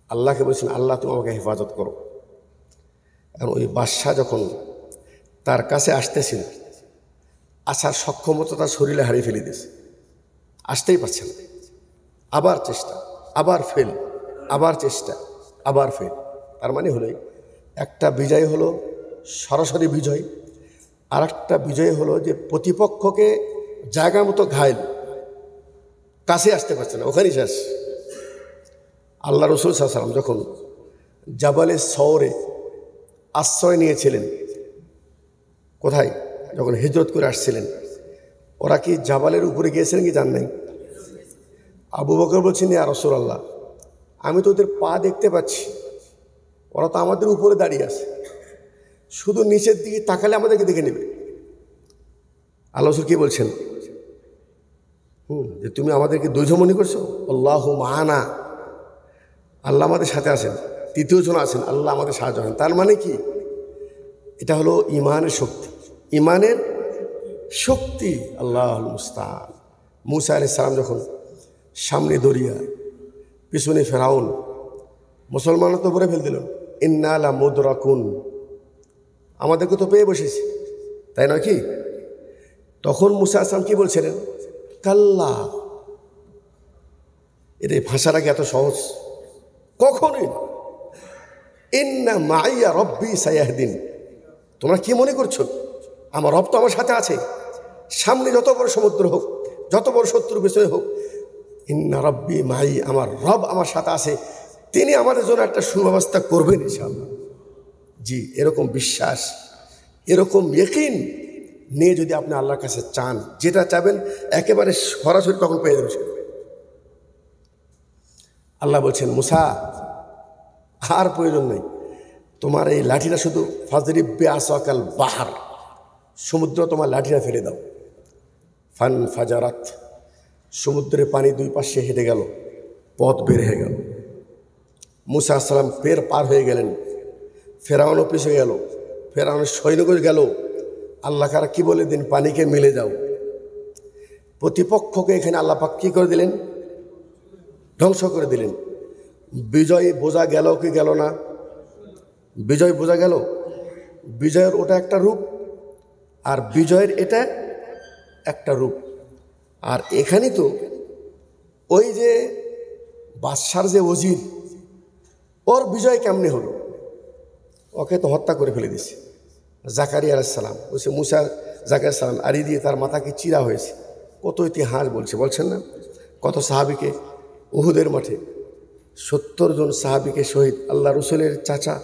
আল্লাহকে বলেছিলেন আল্লাহ তুমি আমাকে হেফাজত করো। এখন ওই বাদশা যখন তার কাছে আসতেছিল, আসার সক্ষমতা তার শরীরে হারিয়ে ফেলে দিয়েছে, আসতেই পারছে না। আবার চেষ্টা, আবার ফেল, আবার চেষ্টা, আবার ফেল। তার মানে হলো একটা বিজয় হলো সরাসরি বিজয়, আর একটা বিজয় হলো যে প্রতিপক্ষকে জায়গা মতো ঘায়েল, কাছে আসতে পারছে না, ওখানেই শেষ। আল্লাহ রসুল সাল্লাল্লাহু আলাইহি ওয়াসাল্লাম যখন জাবালে সওরে আশ্রয় নিয়েছিলেন, কোথায়? যখন হিজরত করে আসছিলেন, ওরা কি জাবালের উপরে গিয়েছিলেন কি জান নাই? আবু বকর বলছেন ইয়া রাসূলুল্লাহ, আমি তো ওদের পা দেখতে পাচ্ছি, ওরা তো আমাদের উপরে দাঁড়িয়ে আছে, শুধু নিচের দিকে তাকালে আমাদেরকে দেখে নেবে। আল্লাহ রাসূল কি বলছেন? যে তুমি আমাদেরকে দ্বৈধ মনে করছো? আল্লাহু মা'ানা, আল্লাহ আমাদের সাথে আছেন, তৃতীয় জন আছেন, আল্লাহ আমাদের সাহায্য হন। তার মানে কি? এটা হলো ইমানের শক্তি, ইমানের শক্তি। আল্লাহুল মুস্তাআন। মূসা আলাইহিস সালাম যখন সামনে দরিয়া, পিছনে ফেরাউন, মুসলমানরা তো বলে ফেল দিল ইন্না লা মুদরাকুন, আমাদেরকে তো পেয়ে বসেছে, তাই নয় কি? তখন মূসা আলাইহিস সালাম কি বলছিলেন? কাল্লা। এর এই ভাষাটা কি এত সহজ? কখনোই না। ইন্না মাইয়া রব্বি সায়াহদিন, তোমরা কি মনে করছো? আমার রব তো আমার সাথে আছে, সামনে যত বড় সমুদ্র হোক, যত বড় শত্রুর পিছনে হোক, ইন্না রব্বি মাই, আমার রব আমার সাথে আছে, তিনি আমাদের জন্য একটা সুব্যবস্থা করবেন ইনশাআল্লাহ। জি, এরকম বিশ্বাস, এরকম ইয়াকিন নিয়ে যদি আপনি আল্লাহর কাছে চান, যেটা চাবেন একেবারে সরাসরি তখন পেয়ে যাবেন। আল্লাহ বলছেন মুসা, আর প্রয়োজন নেই, তোমার এই লাঠিটা শুধু ফাজরিব বিআসাকাল বাহার, সমুদ্র তোমার লাঠিটা ফেলে দাও। ফান ফাজারাত, সমুদ্রের পানি 2 পাশে হেঁটে গেল, পথ বের হয়ে গেল। মূসা আলাইহিস সালাম পার হয়ে গেলেন, ফেরাউনও পিছিয়ে গেল, ফেরাউনের সৈন্যগণ গেল। আল্লাহ কারা কি বলে দিন, পানিকে মিলে যাও। প্রতিপক্ষকে এখানে আল্লাহ পাক কি করে দিলেন? ধ্বংস করে দিলেন। বিজয় বোঝা গেল কি গেল না? বিজয় বোঝা গেল। বিজয়ের ওটা একটা রূপ, আর বিজয়ের এটা একটা রূপ। আর এখানে তো ওই যে বাদশার যে ওজির, ওর বিজয় কেমনে হলো? ওকে তো হত্যা করে ফেলে দিয়েছে। জাকারিয়া আলাইহিস সালাম বলছে মুসা, জাকারিয়া সালাম আড়ি দিয়ে তার মাথাকে চিরা হয়েছে। কত ইতিহাস বলছেন না? কত সাহাবীকে উহুদের মাঠে 70 জন সাহাবীকে শহীদ, আল্লাহ রসুলের চাচা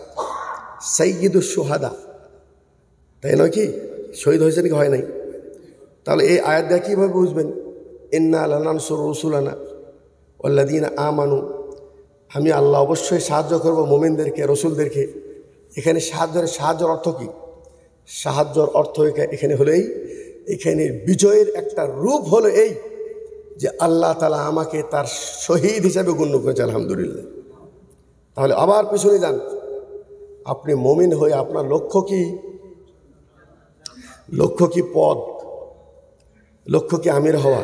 সাইয়্যিদুশ শুহাদা, তাই নয় কি? শহীদ হয়েছেন কি হয় নাই? তাহলে এই আয়াত দিয়ে কীভাবে বুঝবেন? ইন্না লানানসুরু রুসুলানা ওয়াল্লাযীনা আমানু, আমি আল্লাহ অবশ্যই সাহায্য করব মুমিনদেরকে, রসুলদেরকে। এখানে সাহায্যের অর্থ কি? সাহায্যর অর্থ এখানে হলো এখানে বিজয়ের একটা রূপ হলো এই যে আল্লাহ তাআলা আমাকে তার শহীদ হিসাবে গণ্য করেছে, আলহামদুলিল্লাহ। তাহলে আবার পিছনে যান, আপনি মুমিন হয়ে আপনার লক্ষ্য কি? লক্ষ্য কি পদ? লক্ষ্য কি আমির হওয়া?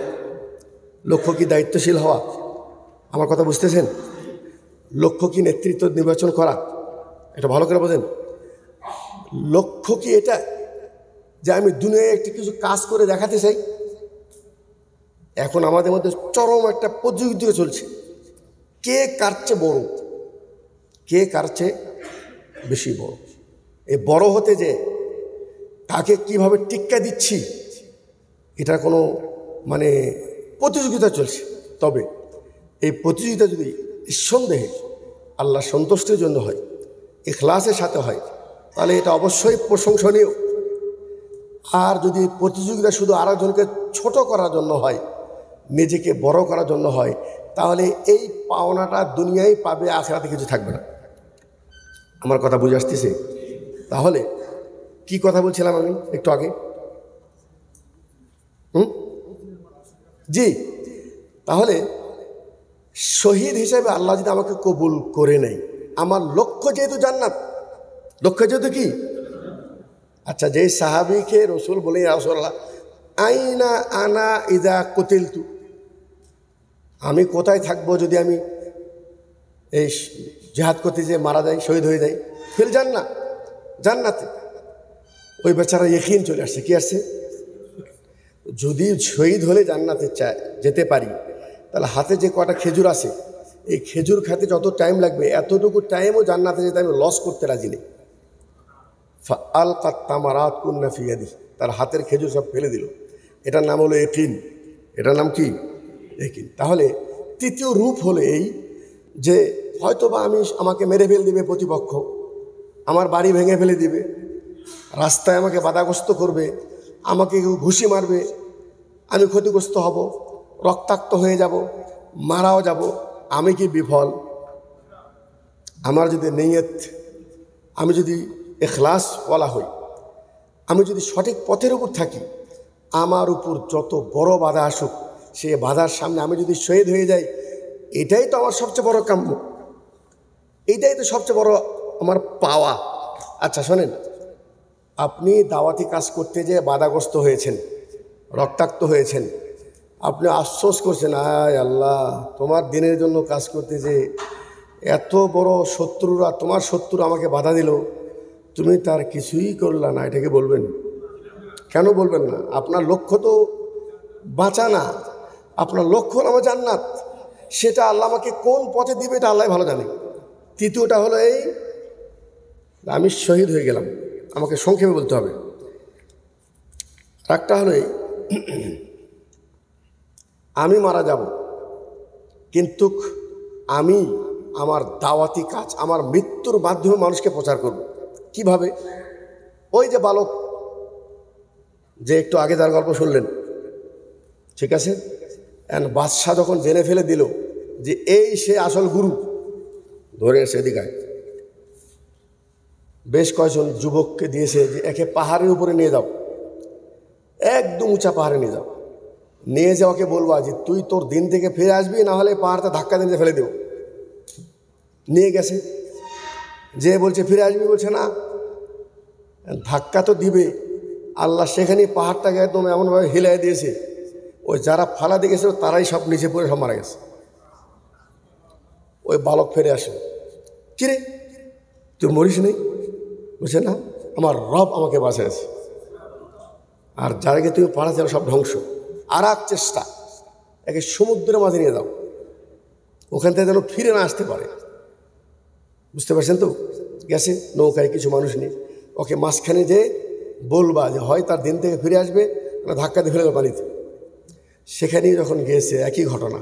লক্ষ্য কি দায়িত্বশীল হওয়া? আমার কথা বুঝতেছেন? লক্ষ্য কি নেতৃত্ব নির্বাচন করা? এটা ভালো করে বোঝেন। লক্ষ্য কি এটা যে আমি দুনিয়ায় একটি কিছু কাজ করে দেখাতে চাই? এখন আমাদের মধ্যে চরম একটা প্রতিযোগিতা চলছে, কে কার চেয়ে বড়, কে কার চেয়ে বেশি বড়। এই বড় হতে যে তাকে কিভাবে টিক্কা দিচ্ছি, এটা কোনো মানে প্রতিযোগিতা চলছে। তবে এই প্রতিযোগিতা যদি নিঃসন্দেহে আল্লাহ সন্তুষ্টির জন্য হয়, ইখলাসের সাথে হয়, তাহলে এটা অবশ্যই প্রশংসনীয়। আর যদি প্রতিযোগিতা শুধু আরেকজনকে ছোট করার জন্য হয়, নিজেকে বড় করার জন্য হয়, তাহলে এই পাওনাটা দুনিয়ায় পাবে, আখিরাতে কিছু থাকবে না। আমার কথা বুঝে আসতেছে? তাহলে কি কথা বলছিলাম আমি একটু আগে? জি, তাহলে শহীদ হিসেবে আল্লাহ যদি আমাকে কবুল করে নেয়, আমার লক্ষ্য যেহেতু জান্নাত, লক্ষ্য যেহেতু কি, আচ্ছা, যে সাহাবীকে রসুল বলে, ইয়া রাসূলুল্লাহ আইনা আনা ইযা কুতিলতু, আমি কোথায় থাকবো যদি আমি এই জিহাদ করতে যে মারা যাই, শহীদ হয়ে যাই? ফিল জান্নাত, জান্নাতে। ওই বেচারা ইয়াকিন চলে আসছে, কি আসছে? যদি শহীদ হলে জান্নাতে যেতে পারি, তাহলে হাতে যে কটা খেজুর আছে, এই খেজুর খাতে যত টাইম লাগবে, এতটুকু টাইমও জান্নাতে যেতে আমি লস করতে রাজি নেই। ফাআলকাত তামারাত কুন্না ফি ইয়াদি, তার হাতের খেজুর সব ফেলে দিল। এটার নাম হলো ইয়াকিন। এটার নাম কি? ইয়াকিন। তাহলে তৃতীয় রূপ হলো এই যে হয়তোবা আমাকে মেরে ফেলে দিবে প্রতিপক্ষ, আমার বাড়ি ভেঙে ফেলে দিবে, রাস্তায় আমাকে বাধাগ্রস্ত করবে, আমাকে ঘুষি মারবে, আমি ক্ষতিগ্রস্ত হব, রক্তাক্ত হয়ে যাব, মারাও যাব। আমি কি বিফল? আমার যদি নিয়ত, আমি যদি ইখলাস বলা হই, আমি যদি সঠিক পথের উপর থাকি, আমার উপর যত বড় বাধা আসুক, সে বাধার সামনে আমি যদি শহীদ হয়ে যাই, এটাই তো আমার সবচেয়ে বড় কাম্য, এইটাই তো সবচেয়ে বড় আমার পাওয়া। আচ্ছা শোনেন, আপনি দাওয়াতি কাজ করতে যেয়ে বাধাগ্রস্ত হয়েছেন, রক্তাক্ত হয়েছেন, আপনি আফসোস করছেন, আয় আল্লাহ, তোমার দিনের জন্য কাজ করতে যে এত বড় শত্রুরা, তোমার শত্রু আমাকে বাধা দিল, তুমি তার কিছুই করলা না, এটাকে বলবেন? কেন বলবেন না? আপনার লক্ষ্য তো বাঁচা না, আপনার লক্ষ্য আমার জান্নাত। সেটা আল্লাহ আমাকে কোন পথে দিবে এটা আল্লাহ ভালো জানে। তৃতীয়টা হলো এই, আমি শহীদ হয়ে গেলাম, আমাকে সংক্ষেপে বলতে হবে। একটা হলো এই, আমি মারা যাব, কিন্তু আমি আমার দাওয়াতি কাজ আমার মৃত্যুর মাধ্যমে মানুষকে প্রচার করব। কিভাবে? ওই যে বালক, যে একটু আগে যার গল্প শুনলেন, ঠিক আছে, বাদশাহ যখন জেনে ফেলে দিল যে এই সে আসল গুরু, ধরে এসে এদিকায় বেশ কয়েকজন যুবককে দিয়েছে যে একে পাহাড়ের উপরে নিয়ে যাও, একদম উঁচা পাহাড়ে নিয়ে যাও, নিয়ে যাওয়াকে বলবা যে তুই তোর দিন থেকে ফিরে আসবি, না হলে পাহাড়টা ধাক্কা দিয়ে ফেলে দেব। নিয়ে গেছে, যে বলছে ফিরে আসবি, বলছে না, ধাক্কা তো দিবে। আল্লাহ সেখানেই পাহাড়টাকে একদম এমনভাবে হিলাই দিয়েছে, ওই যারা ফালা দিয়ে গেছিল তারাই সব নিচে পড়ে সব মারা গেছে। ওই বালক ফিরে আসে, কিরে তুই মরিস নেই? বলছে না, আমার রব আমাকে বাঁচিয়েছে, আর যারাকে তুমি পাড়া যাও সব ধ্বংস। আর এক চেষ্টা, একে সমুদ্রের মাঝে নিয়ে যাও, ওখান থেকে যেন ফিরে না আসতে পারে। বুঝতে পারছেন তো? গেছে নৌকায়, কিছু মানুষ নেই, ওকে মাঝখানে যে বলবা যে হয় তার দিন থেকে ফিরে আসবে, না ধাক্কা দিয়ে ফেলে পানিতে। সেখানেই যখন গিয়েছে একই ঘটনা,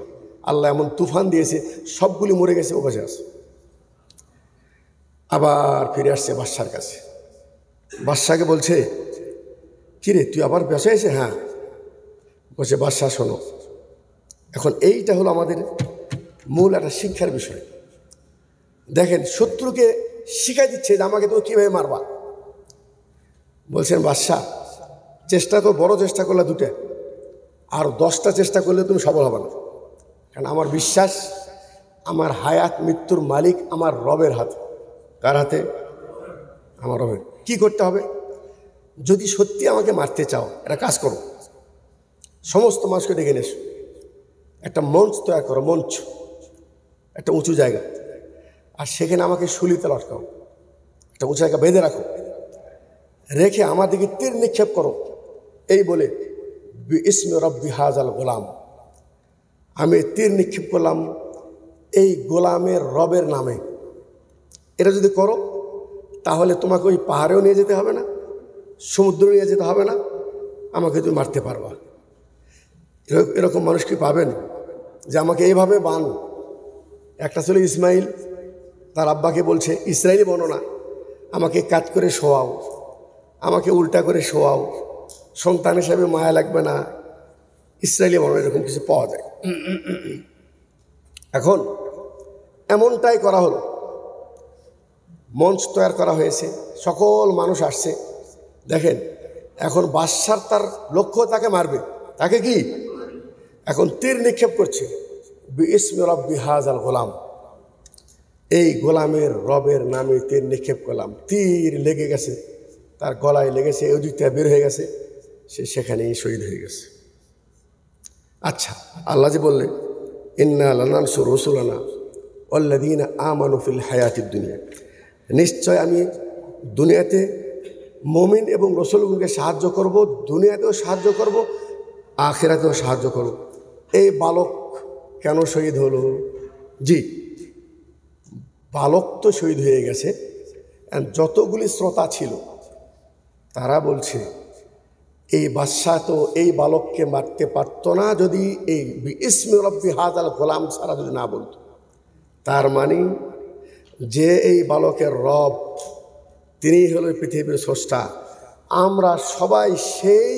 আল্লাহ এমন তুফান দিয়েছে, সবগুলি মরে গেছে, ও কাছে আসে। আবার ফিরে আসছে বাদশার কাছে, বাদশাকে বলছে, কিরে তুই আবার বেঁচে এসে? হ্যাঁ। বলছে, বাদশাহ শোনো, এখন এইটা হলো আমাদের মূল একটা শিক্ষার বিষয়। দেখেন, শত্রুকে শিখাই দিচ্ছে যে আমাকে তুমি কীভাবে মারবা। বলছেন, বাদশাহ চেষ্টা তো বড় চেষ্টা করলে দুটো, আর 10টা চেষ্টা করলে তুমি সফল হবে না। কারণ আমার বিশ্বাস, আমার হায়াত মৃত্যুর মালিক আমার রবের হাতে। কার হাতে? আমার রবের। কি করতে হবে? যদি সত্যি আমাকে মারতে চাও, একটা কাজ করো, সমস্ত মানুষকে ডেকে নেছো, একটা মঞ্চ তৈরি করো, মঞ্চ, একটা উঁচু জায়গা, আর সেখানে আমাকে শুলিতে লটকাও, একটা উঁচু জায়গা বেঁধে রাখো, রেখে আমার দিকে তীর নিক্ষেপ করো, এই বলে বিইসমি রব্বি হাযাল গোলাম, আমি তীর নিক্ষেপ করলাম এই গোলামের রবের নামে। এটা যদি করো তাহলে তোমাকে ওই পাহাড়েও নিয়ে যেতে হবে না, সমুদ্র নিয়ে যেতে হবে না, আমাকে তুমি মারতে পারবা। এরকম মানুষ কি পাবেন যে আমাকে এইভাবে বান? একটা ছিল ইসমাইল, তার আব্বাকে বলছে, ইসরায়েলি বর্ণনা, আমাকে কাত করে শোয়াও, আমাকে উল্টা করে শোয়াও, সন্তান হিসাবে মায়া লাগবে না। ইসরায়েলি বর্ণনা এরকম কিছু পাওয়া যায়। এখন এমনটাই করা হলো, মঞ্চ তৈরি করা হয়েছে, সকল মানুষ আসছে। দেখেন এখন বাদশার তার লক্ষ্য তাকে মারবে, তাকে কি এখন তীর নিক্ষেপ করছে, বিইসমি রব্বি হাযাল গোলাম, এই গোলামের রবের নামে তীর নিক্ষেপ করলাম। তীর লেগে গেছে, তার গলায় লেগেছে, ওই দিকটা বের হয়ে গেছে, সে সেখানেই শহীদ হয়ে গেছে। আচ্ছা, আল্লাহ যে বললেন ইন্না লানানসুর রুসুলানা ওয়াল্লাযীনা আমানু ফিল হায়াতিদ দুনিয়া, নিশ্চয় আমি দুনিয়াতে মুমিন এবং রসুলগণকে সাহায্য করব, দুনিয়াতেও সাহায্য করব, আখিরাতেও সাহায্য করব। এই বালক কেন শহীদ হলো? জি, বালক তো শহীদ হয়ে গেছে, যতগুলি শ্রোতা ছিল তারা বলছে এই বাদশাহ তো এই বালককে মারতে পারত না যদি এই বিইসমি রব্বি হাযাল গোলাম ছাড়া যদি না বলতো। তার মানে যে এই বালকের রব তিনি হলো পৃথিবীর স্রষ্টা, আমরা সবাই সেই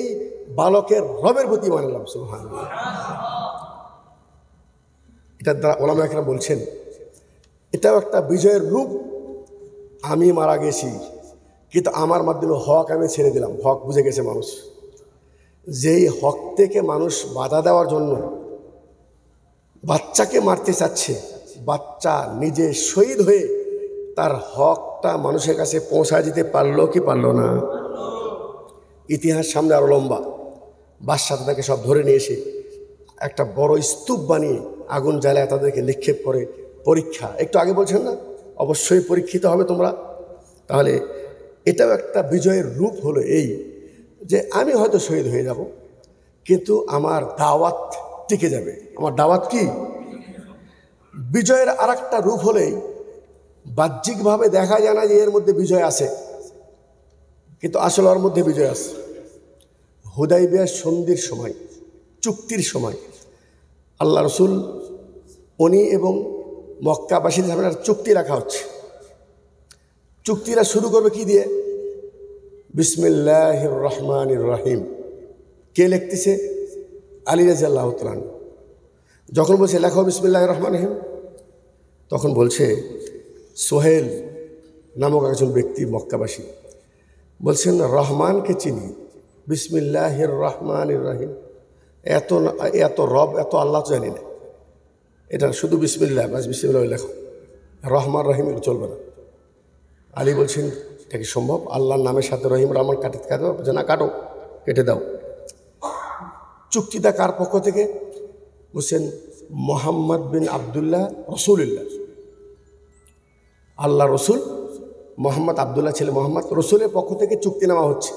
বালকের রবের প্রতি মানলাম। সুবহানাল্লাহ। এটার দ্বারা ওলামা একরাম বলছেন এটাও একটা বিজয়ের রূপ। আমি মারা গেছি কিন্তু আমার মাধ্যমে হক আমি ছেড়ে দিলাম, হক বুঝে গেছে মানুষ। যেই হক থেকে মানুষ বাধা দেওয়ার জন্য বাচ্চাকে মারতে চাচ্ছে, বাচ্চা নিজে শহীদ হয়ে তার হকটা মানুষের কাছে পৌঁছায় দিতে পারলো কি পারলো না? ইতিহাস সামনে আরো লম্বা। বাদশা তাদেরকে সব ধরে নিয়ে এসে একটা বড় স্তূপ বানিয়ে আগুন জ্বালায় তাদেরকে নিক্ষেপ করে। পরীক্ষা, একটু আগে বলছেন না, অবশ্যই পরীক্ষিত হবে তোমরা। তাহলে এটাও একটা বিজয়ের রূপ হলো এই যে আমি হয়তো শহীদ হয়ে যাব কিন্তু আমার দাওয়াত টিকে যাবে। আমার দাওয়াত কি? বিজয়ের আর একটা রূপ হলেই বাহ্যিকভাবে দেখা যায় না যে এর মধ্যে বিজয় আছে, কিন্তু আসলে ওর মধ্যে বিজয় আছে। হুদাইবিয়া সন্ধির সময়, চুক্তির সময় আল্লাহ রসুল উনি এবং মক্কাবাসীর সামনে চুক্তি রাখা হচ্ছে। চুক্তিরা শুরু করবে কি দিয়ে? বিসমিল্লাহির রহমানির রহিম। কে লিখতেছে? আলী রাদিয়াল্লাহু তাআলা। যখন বলছে লেখো বিসমিল্লাহির রহমানির রহিম, তখন বলছে সোহেল নামক একজন ব্যক্তি মক্কাবাসী বলছেন রহমানকে চিনি, বিসমিল্লাহির রহমানির রহিম এত রব এত আল্লাহ তো জানি না, এটা শুধু বিসমিল্লাহ, বাস বিসমিল্লাহ লেখো, রহমান রহিম এটা চলবে না। আলী বলছেন এটা কি সম্ভব? আল্লাহর নামের সাথে রহিম রহমান কাটতে যে না, কাটো, কেটে দাও। চুক্তিটা কার পক্ষ থেকে? বলছেন মোহাম্মদ বিন আবদুল্লাহ রসুলিল্লাহ, আল্লাহ রসুল মোহাম্মদ, আবদুল্লাহ ছেলে মোহাম্মদ, রসুলের পক্ষ থেকে চুক্তি নেওয়া হচ্ছে।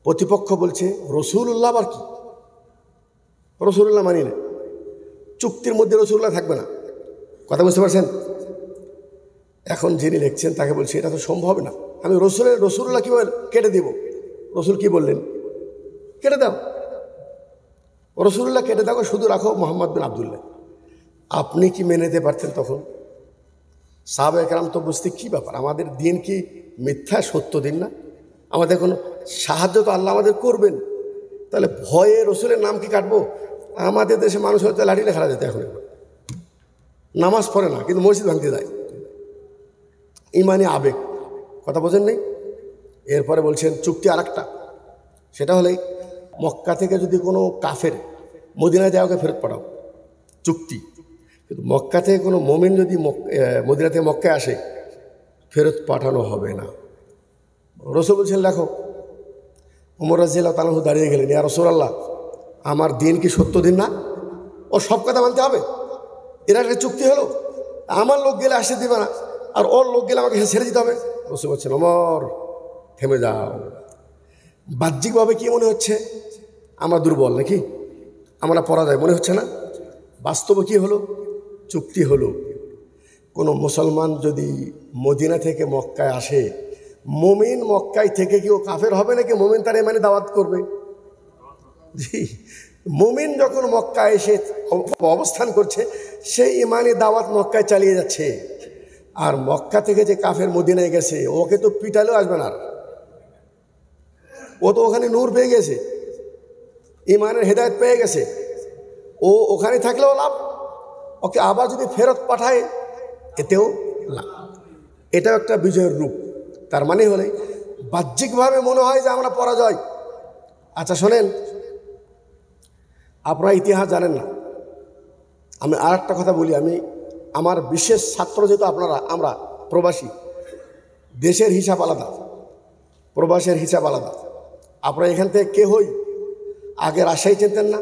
প্রতিপক্ষ বলছে রসুল্লাহ আবার কি? রসুল্লাহ মানি না, চুক্তির মধ্যে রসুল্লাহ থাকবে না। কথা বুঝতে পারছেন? এখন যিনি লিখছেন তাকে বলছি এটা তো সম্ভব না, আমি রসুল্লাহ কীভাবে কেটে দেব? রসুল কি বললেন? কেটে দাও, রসুল্লাহ কেটে দাও, শুধু রাখো মোহাম্মদ বিন আবদুল্লাহ। আপনি কি মেনে নিতে পারতেন তখন? সাহাবা একরাম তো বুঝতে কী ব্যাপার, আমাদের দিন কি মিথ্যা সত্য দিন না? আমাদের কোনো সাহায্য তো আল্লাহ আমাদের করবেন, তাহলে ভয়ে রসুলের নাম কি কাটবো? আমাদের দেশে মানুষ হয়তো লাঠিলে খেলা যেত, এখন নামাজ পড়ে না কিন্তু মসজিদ ভাঙতে যায়, ইমানি আবেগ। কথা বোঝেন নেই? এরপরে বলছেন চুক্তি আর একটা, সেটা হলেই মক্কা থেকে যদি কোনো কাফের মদিনায় যায় ওকে ফেরত পাঠাও, চুক্তি। কিন্তু মক্কা থেকে কোনো মোমেন যদি মদিনা থেকে মক্কায় আসে ফেরত পাঠানো হবে না। রসুল বলছেন লেখো। ওমর রাদিয়াল্লাহু তাআলা দাঁড়িয়ে গেলেন, ইয়া রাসূলুল্লাহ আমার দিন কি সত্য দিন না? ও সব কথা মানতে হবে, এরা একটা চুক্তি হলো, আমার লোক গেলে আসতে দেবে না, আর ওর লোক গেলে আমাকে ছেড়ে দিতে হবে। রসুল বলছেন ওমর থেমে যাও। বাহ্যিকভাবে কি মনে হচ্ছে? আমরা দুর্বল নাকি, আমরা পরাজয় মনে হচ্ছে না? বাস্তবে কি হলো? চুক্তি হলো। কোনো মুসলমান যদি মদিনা থেকে মক্কায় আসে, মুমিন মক্কায় থেকে কি ও কাফের হবে নাকি মুমিন তার ইমানে দাওয়াত করবে? জি, মুমিন যখন মক্কায় এসে অবস্থান করছে সেই ইমানি দাওয়াত মক্কায় চালিয়ে যাচ্ছে। আর মক্কা থেকে যে কাফের মদিনায় গেছে ওকে তো পিটালেও আসবে না, ও তো ওখানে নূর পেয়ে গেছে, ইমানের হেদায়েত পেয়ে গেছে, ও ওখানে থাকলেও লাভ, ওকে আবার যদি ফেরত পাঠায় এতেও লাভ। এটাও একটা বিজয়ের রূপ। তার মানে হলে বাহ্যিকভাবে মনে হয় যে আমরা পরাজয়। আচ্ছা শোনেন, আপনারা ইতিহাস জানেন না, আমি আর একটা কথা বলি। আমি আমার বিশেষ ছাত্র যেহেতু আপনারা, আমরা প্রবাসী, দেশের হিসাব আলাদা, প্রবাসের হিসাব আলাদা। আপনারা এখান থেকে কে হই? আগে রাজশাহী চিনতেন না,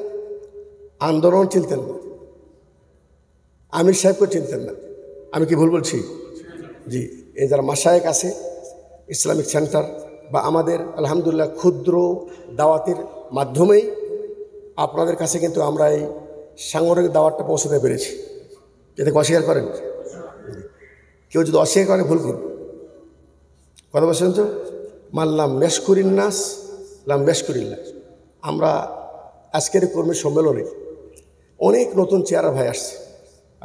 আন্দোলন চিনতেন না, আমির সাহেবকে চিনতেন না। আমি কি ভুল বলছি? জি, এই যারা মাশায়েখ আছে, ইসলামিক সেন্টার বা আমাদের আলহামদুলিল্লাহ ক্ষুদ্র দাওয়াতের মাধ্যমেই আপনাদের কাছে কিন্তু আমরা এই সাংগঠনিক দাওয়াতটা পৌঁছাতে পেরেছি। যাতে অস্বীকার করেন, কেউ যদি অস্বীকার করে ভুল করবে। কথা বলছেন তো, মাল্লাম মেশকুরিন্নাস লাম মেশকুরিল্লাহ। আমরা আজকের কর্মী সম্মেলনে অনেক নতুন চেহারা ভাই আসছে,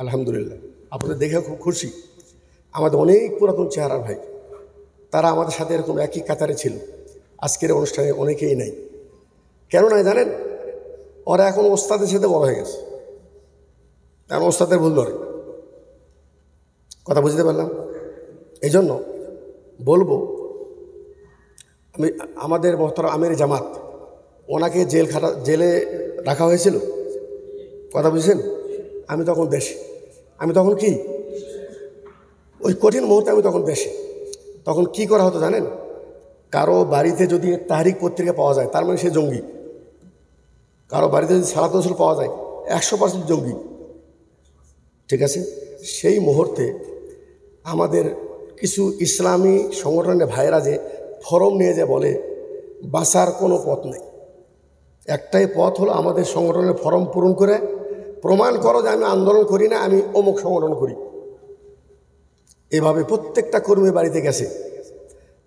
আলহামদুলিল্লাহ আপনাদের দেখে খুব খুশি। আমাদের অনেক পুরাতন চেহারা ভাই, তারা আমাদের সাথে এরকম একই কাতারে ছিল। আজকের অনুষ্ঠানে অনেকেই নাই। কেন নাই জানেন? ওরা এখন ওস্তাদের সাথে বড় হয়ে গেছে, কারণ ওস্তাদের ভুল ধরে। কথা বুঝতে পারলাম? এই জন্য বলবো, আমি আমাদের মোহতারাম আমির জামাত, ওনাকে জেলে রাখা হয়েছিল। কথা বুঝছেন? আমি তখন দেশে, আমি তখন কি ওই কঠিন মুহূর্তে আমি তখন দেশে। তখন কি করা হতো জানেন? কারো বাড়িতে যদি তাহরিক পত্রিকা পাওয়া যায় তার মানে সে জঙ্গি। কারো বাড়িতে যদি সালাত রসুল পাওয়া যায় 100% জঙ্গি। ঠিক আছে? সেই মুহূর্তে আমাদের কিছু ইসলামী সংগঠনের ভাইয়েরা যে ফরম নিয়ে যে বলে বাঁচার কোনো পথ নেই, একটাই পথ হলো আমাদের সংগঠনের ফরম পূরণ করে প্রমাণ করো যে আমি আন্দোলন করি না, আমি অমুক সংগঠন করি। এভাবে প্রত্যেকটা কর্মী বাড়িতে গেছে,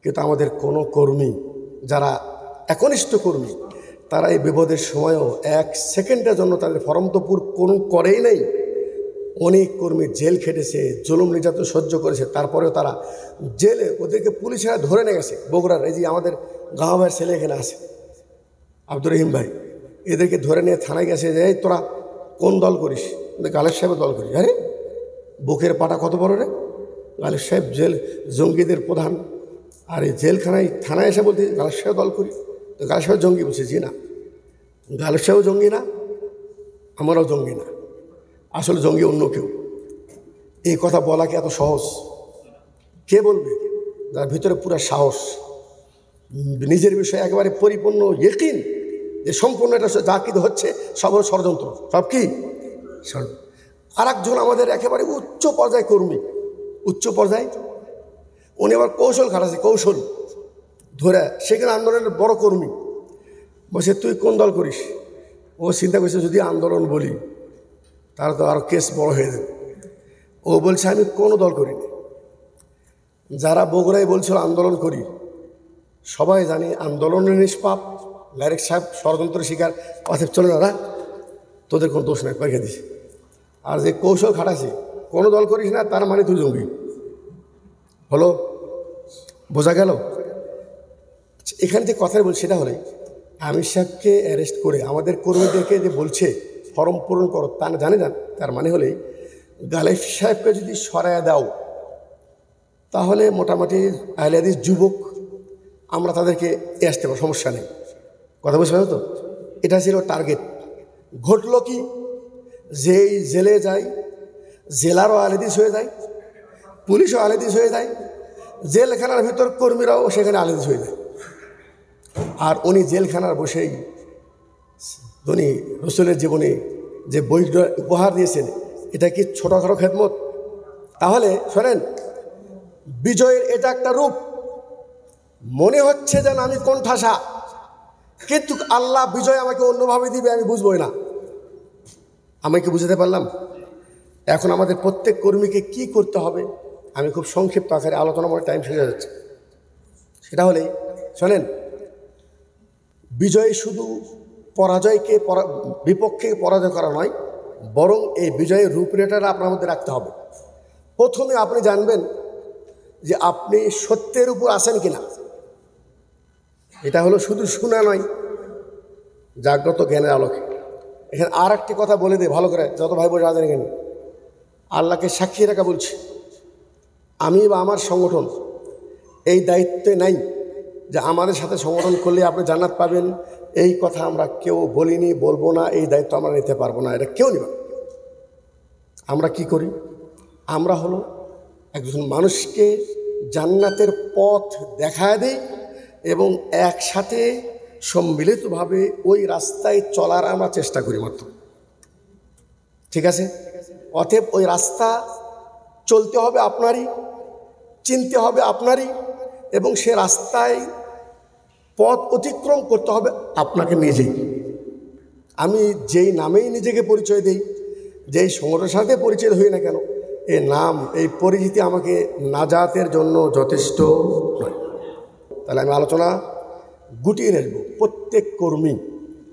কিন্তু আমাদের কোনো কর্মী যারা একনিষ্ঠ কর্মী তারা এই বিপদের সময়ও 1 সেকেন্ডের জন্য তাদের ফরম তো পূরণ করেই নাই। অনেক কর্মী জেল খেটেছে, জুলুম নির্যাতন সহ্য করেছে, তারপরেও তারা জেলে, ওদেরকে পুলিশেরা ধরে নিয়ে গেছে। বগুড়ার এই যে আমাদের গাঁও ভাইয়ের ছেলে এখানে আছে, আব্দুর রহিম ভাই, এদেরকে ধরে নিয়ে থানায় গেছে যে এই তোরা কোন দল করিস? গালেব সাহেবের দল করিস। আরে বুকের পাটা কত বড় রে! গালেব সাহেব জেল জঙ্গিদের প্রধান, আর এই জেলখানায় থানায় এসে বলতে গালেব সাহেব দল করি। তো গালেব সাহেব জঙ্গি বলছে, জি না, গালেব সাহেব জঙ্গি না, আমরাও জঙ্গি না, আসলে জঙ্গি অন্য কেউ। এই কথা বলা কি এত সহজ? কে বলবে? যার ভিতরে পুরো সাহস, নিজের বিষয়ে একেবারে পরিপূর্ণ ইয়কিন যে সম্পূর্ণ এটা যা কিছু হচ্ছে সব ষড়যন্ত্র, সব কি আর একজন আমাদের একেবারে উচ্চ পর্যায়ে কর্মী, উচ্চ পর্যায়ে, উনি আবার কৌশল খাটাচ্ছে, কৌশল ধরে, সেখানে আন্দোলনের বড় কর্মী বলছে তুই কোন দল করিস? ও চিন্তা করছে যদি আন্দোলন বলি তাহলে তো আরও কেস বড় হয়ে যাবে। ও বলছে আমি কোনো দল করিনি। যারা বগুড়ায় বলছিল আন্দোলন করি, সবাই জানি আন্দোলনের নিষ্পাপ, ডাইরেক্ট সাহেব ষড়যন্ত্র শিকার, অথব চলে দাদা তোদের কোনো দোষ নাই, পাইকে দিস। আর যে কৌশল খাটাছে কোনো দল করিস না, তার মানে তুই জঙ্গি হলো। বোঝা গেল? এখানে যে কথাই বলছি সেটা হলে আমির সাহেবকে অ্যারেস্ট করে আমাদের কর্মীদেরকে যে বলছে ফরম পূরণ করো, তা না জানে না। তার মানে হলে গালেব সাহেবকে যদি সরাইয়া দাও তাহলে মোটামুটি আহলে হাদিস যুবক আমরা তাদেরকে আসতে পারবো, সমস্যা নেই। কথা বুঝতে পারো তো? এটা ছিল টার্গেট। ঘটল কি? যেই জেলে যায় জেলারও আহলে হাদিস হয়ে যায়, পুলিশও আহলে হাদিস হয়ে যায়, জেলখানার ভিতর কর্মীরাও সেখানে আহলে হাদিস হয়ে যায়। আর উনি জেলখানার বসেই উনি রসুলের জীবনে যে বইটা উপহার দিয়েছেন, এটা কি ছোটোখাটো খেদমত? তাহলে শোনেন, বিজয়ের এটা একটা রূপ। মনে হচ্ছে যেন আমি কোণঠাসা, কিন্তু আল্লাহ বিজয় আমাকে অন্যভাবে দিবে, আমি বুঝবই না। আমি কি বুঝাতে পারলাম? এখন আমাদের প্রত্যেক কর্মীকে কি করতে হবে, আমি খুব সংক্ষিপ্ত আকারে আলোচনা করে টাইম শেষ হয়ে যাচ্ছে। সেটা হলেই শোনেন, বিজয় শুধু পরাজয়কে বিপক্ষে পরাজয় করা নয়, বরং এই বিজয়ের রূপরেখাটা আপনার মধ্যে রাখতে হবে। প্রথমে আপনি জানবেন যে আপনি সত্যের উপর আছেন কিনা। এটা হলো শুধু শোনা নয়, জাগ্রত জ্ঞানের আলোকে। এখানে আর একটি কথা বলে দেয় ভালো করে, যত ভাই বোন আছেন এখানে, আল্লাহকে সাক্ষী রাখা বলছি, আমি বা আমার সংগঠন এই দায়িত্বে নাই যে আমাদের সাথে সংগঠন করলে আপনি জান্নাত পাবেন। এই কথা আমরা কেউ বলিনি, বলবো না, এই দায়িত্ব আমরা নিতে পারবো না, এটা কেউ নেবে। আমরা কি করি? আমরা হলো একজন মানুষকে জান্নাতের পথ দেখায় দেই এবং একসাথে সম্মিলিতভাবে ওই রাস্তায় চলার আমরা চেষ্টা করি মাত্র। ঠিক আছে? অতএব ওই রাস্তা চলতে হবে আপনারই, চিনতে হবে আপনারই, এবং সে রাস্তায় পথ অতিক্রম করতে হবে আপনাকে নিজেই। আমি যেই নামেই নিজেকে পরিচয় দিই, যেই সংগঠনের সাথে পরিচয় হই না কেন, এই নাম, এই পরিচিতি আমাকে নাজাতের জন্য যথেষ্ট নয়। তাহলে আমি আলোচনা গুটিয়ে নেব। প্রত্যেক কর্মী,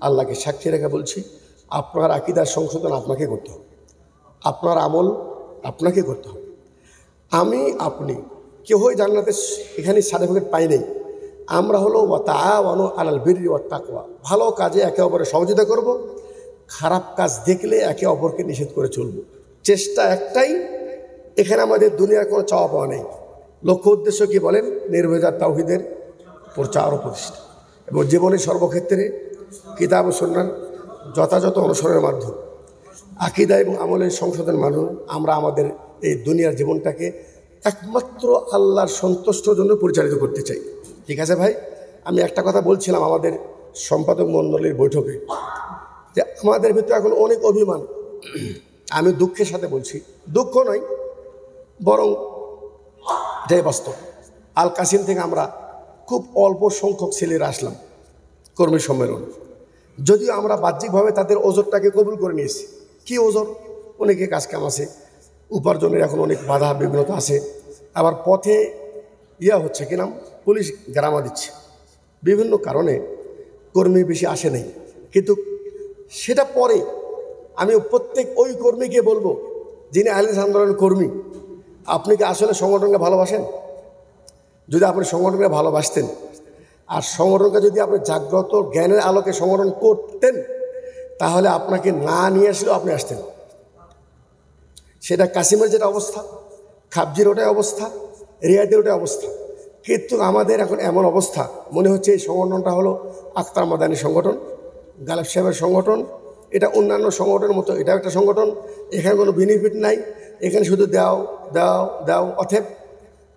আল্লাহকে সাক্ষী রেখে বলছি, আপনার আকীদার সংশোধন আপনাকে করতে হবে, আপনার আমল আপনাকে করতে হবে। আমি আপনি কেউই জান্নাতের এখানে সার্টিফিকেট পাই নাই। আমরা হলো তাআওয়ানু আলাল বিররি ওয়াত তাকওয়া, ভালো কাজে একে অপরের সহযোগিতা করব, খারাপ কাজ দেখলে একে অপরকে নিষেধ করে চলব। চেষ্টা একটাই, এখানে আমাদের দুনিয়ার কোনো চাওয়া পাওয়া নেই। লক্ষ্য উদ্দেশ্য কি বলেন? নির্ভেজাল তাওহীদের প্রচার ও প্রতিষ্ঠা এবং জীবনের সর্বক্ষেত্রে কিতাব ও সুন্নাহর যথাযথ অনুসরণের মাধ্যমে আকীদা এবং আমলের সংশোধনের মাধ্যমে আমরা আমাদের এই দুনিয়ার জীবনটাকে একমাত্র আল্লাহর সন্তুষ্টর জন্য পরিচালিত করতে চাই। ঠিক আছে ভাই? আমি একটা কথা বলছিলাম আমাদের সম্পাদক মণ্ডলীর বৈঠকে, যে আমাদের ভিতরে এখন অনেক অভিমান। আমি দুঃখের সাথে বলছি, দুঃখ নয় বরং এটাই বাস্তব। আল কাসিম থেকে আমরা খুব অল্প সংখ্যক ছেলেরা আসলাম কর্মী সম্মেলন, যদিও আমরা বাহ্যিকভাবে তাদের ওজরটাকে কবুল করে নিয়েছি। কি ওজর? অনেকে কাজকাম আছে, উপার্জনের এখন অনেক বাধা বিঘ্নতা আছে, আবার পথে হচ্ছে কি নাম, পুলিশ গ্রামা দিচ্ছে, বিভিন্ন কারণে কর্মী বেশি আসে নাই। কিন্তু সেটা পরে আমি প্রত্যেক ওই কর্মীকে বলবো, যিনি আহলে আন্দোলনের কর্মী, আপনি কি আসলে সংগঠনকে ভালোবাসেন? যদি আপনি সংগঠনকে ভালোবাসতেন আর সংগঠনকে যদি আপনি জাগ্রত জ্ঞানের আলোকে সংগঠন করতেন, তাহলে আপনাকে না নিয়ে আসলেও আপনি আসতেন। সেটা কাসিমের যেটা অবস্থা, খাবজির ওটাই অবস্থা, রিয়াদের ওটাই অবস্থা। কিন্তু আমাদের এখন এমন অবস্থা, মনে হচ্ছে এই সংগঠনটা হলো আখতার মাদানী সংগঠন, গালেব সাহেবের সংগঠন, এটা অন্যান্য সংগঠনের মতো এটাও একটা সংগঠন, এখানে কোনো বেনিফিট নাই, এখানে শুধু দাও দাও দাও। অতএব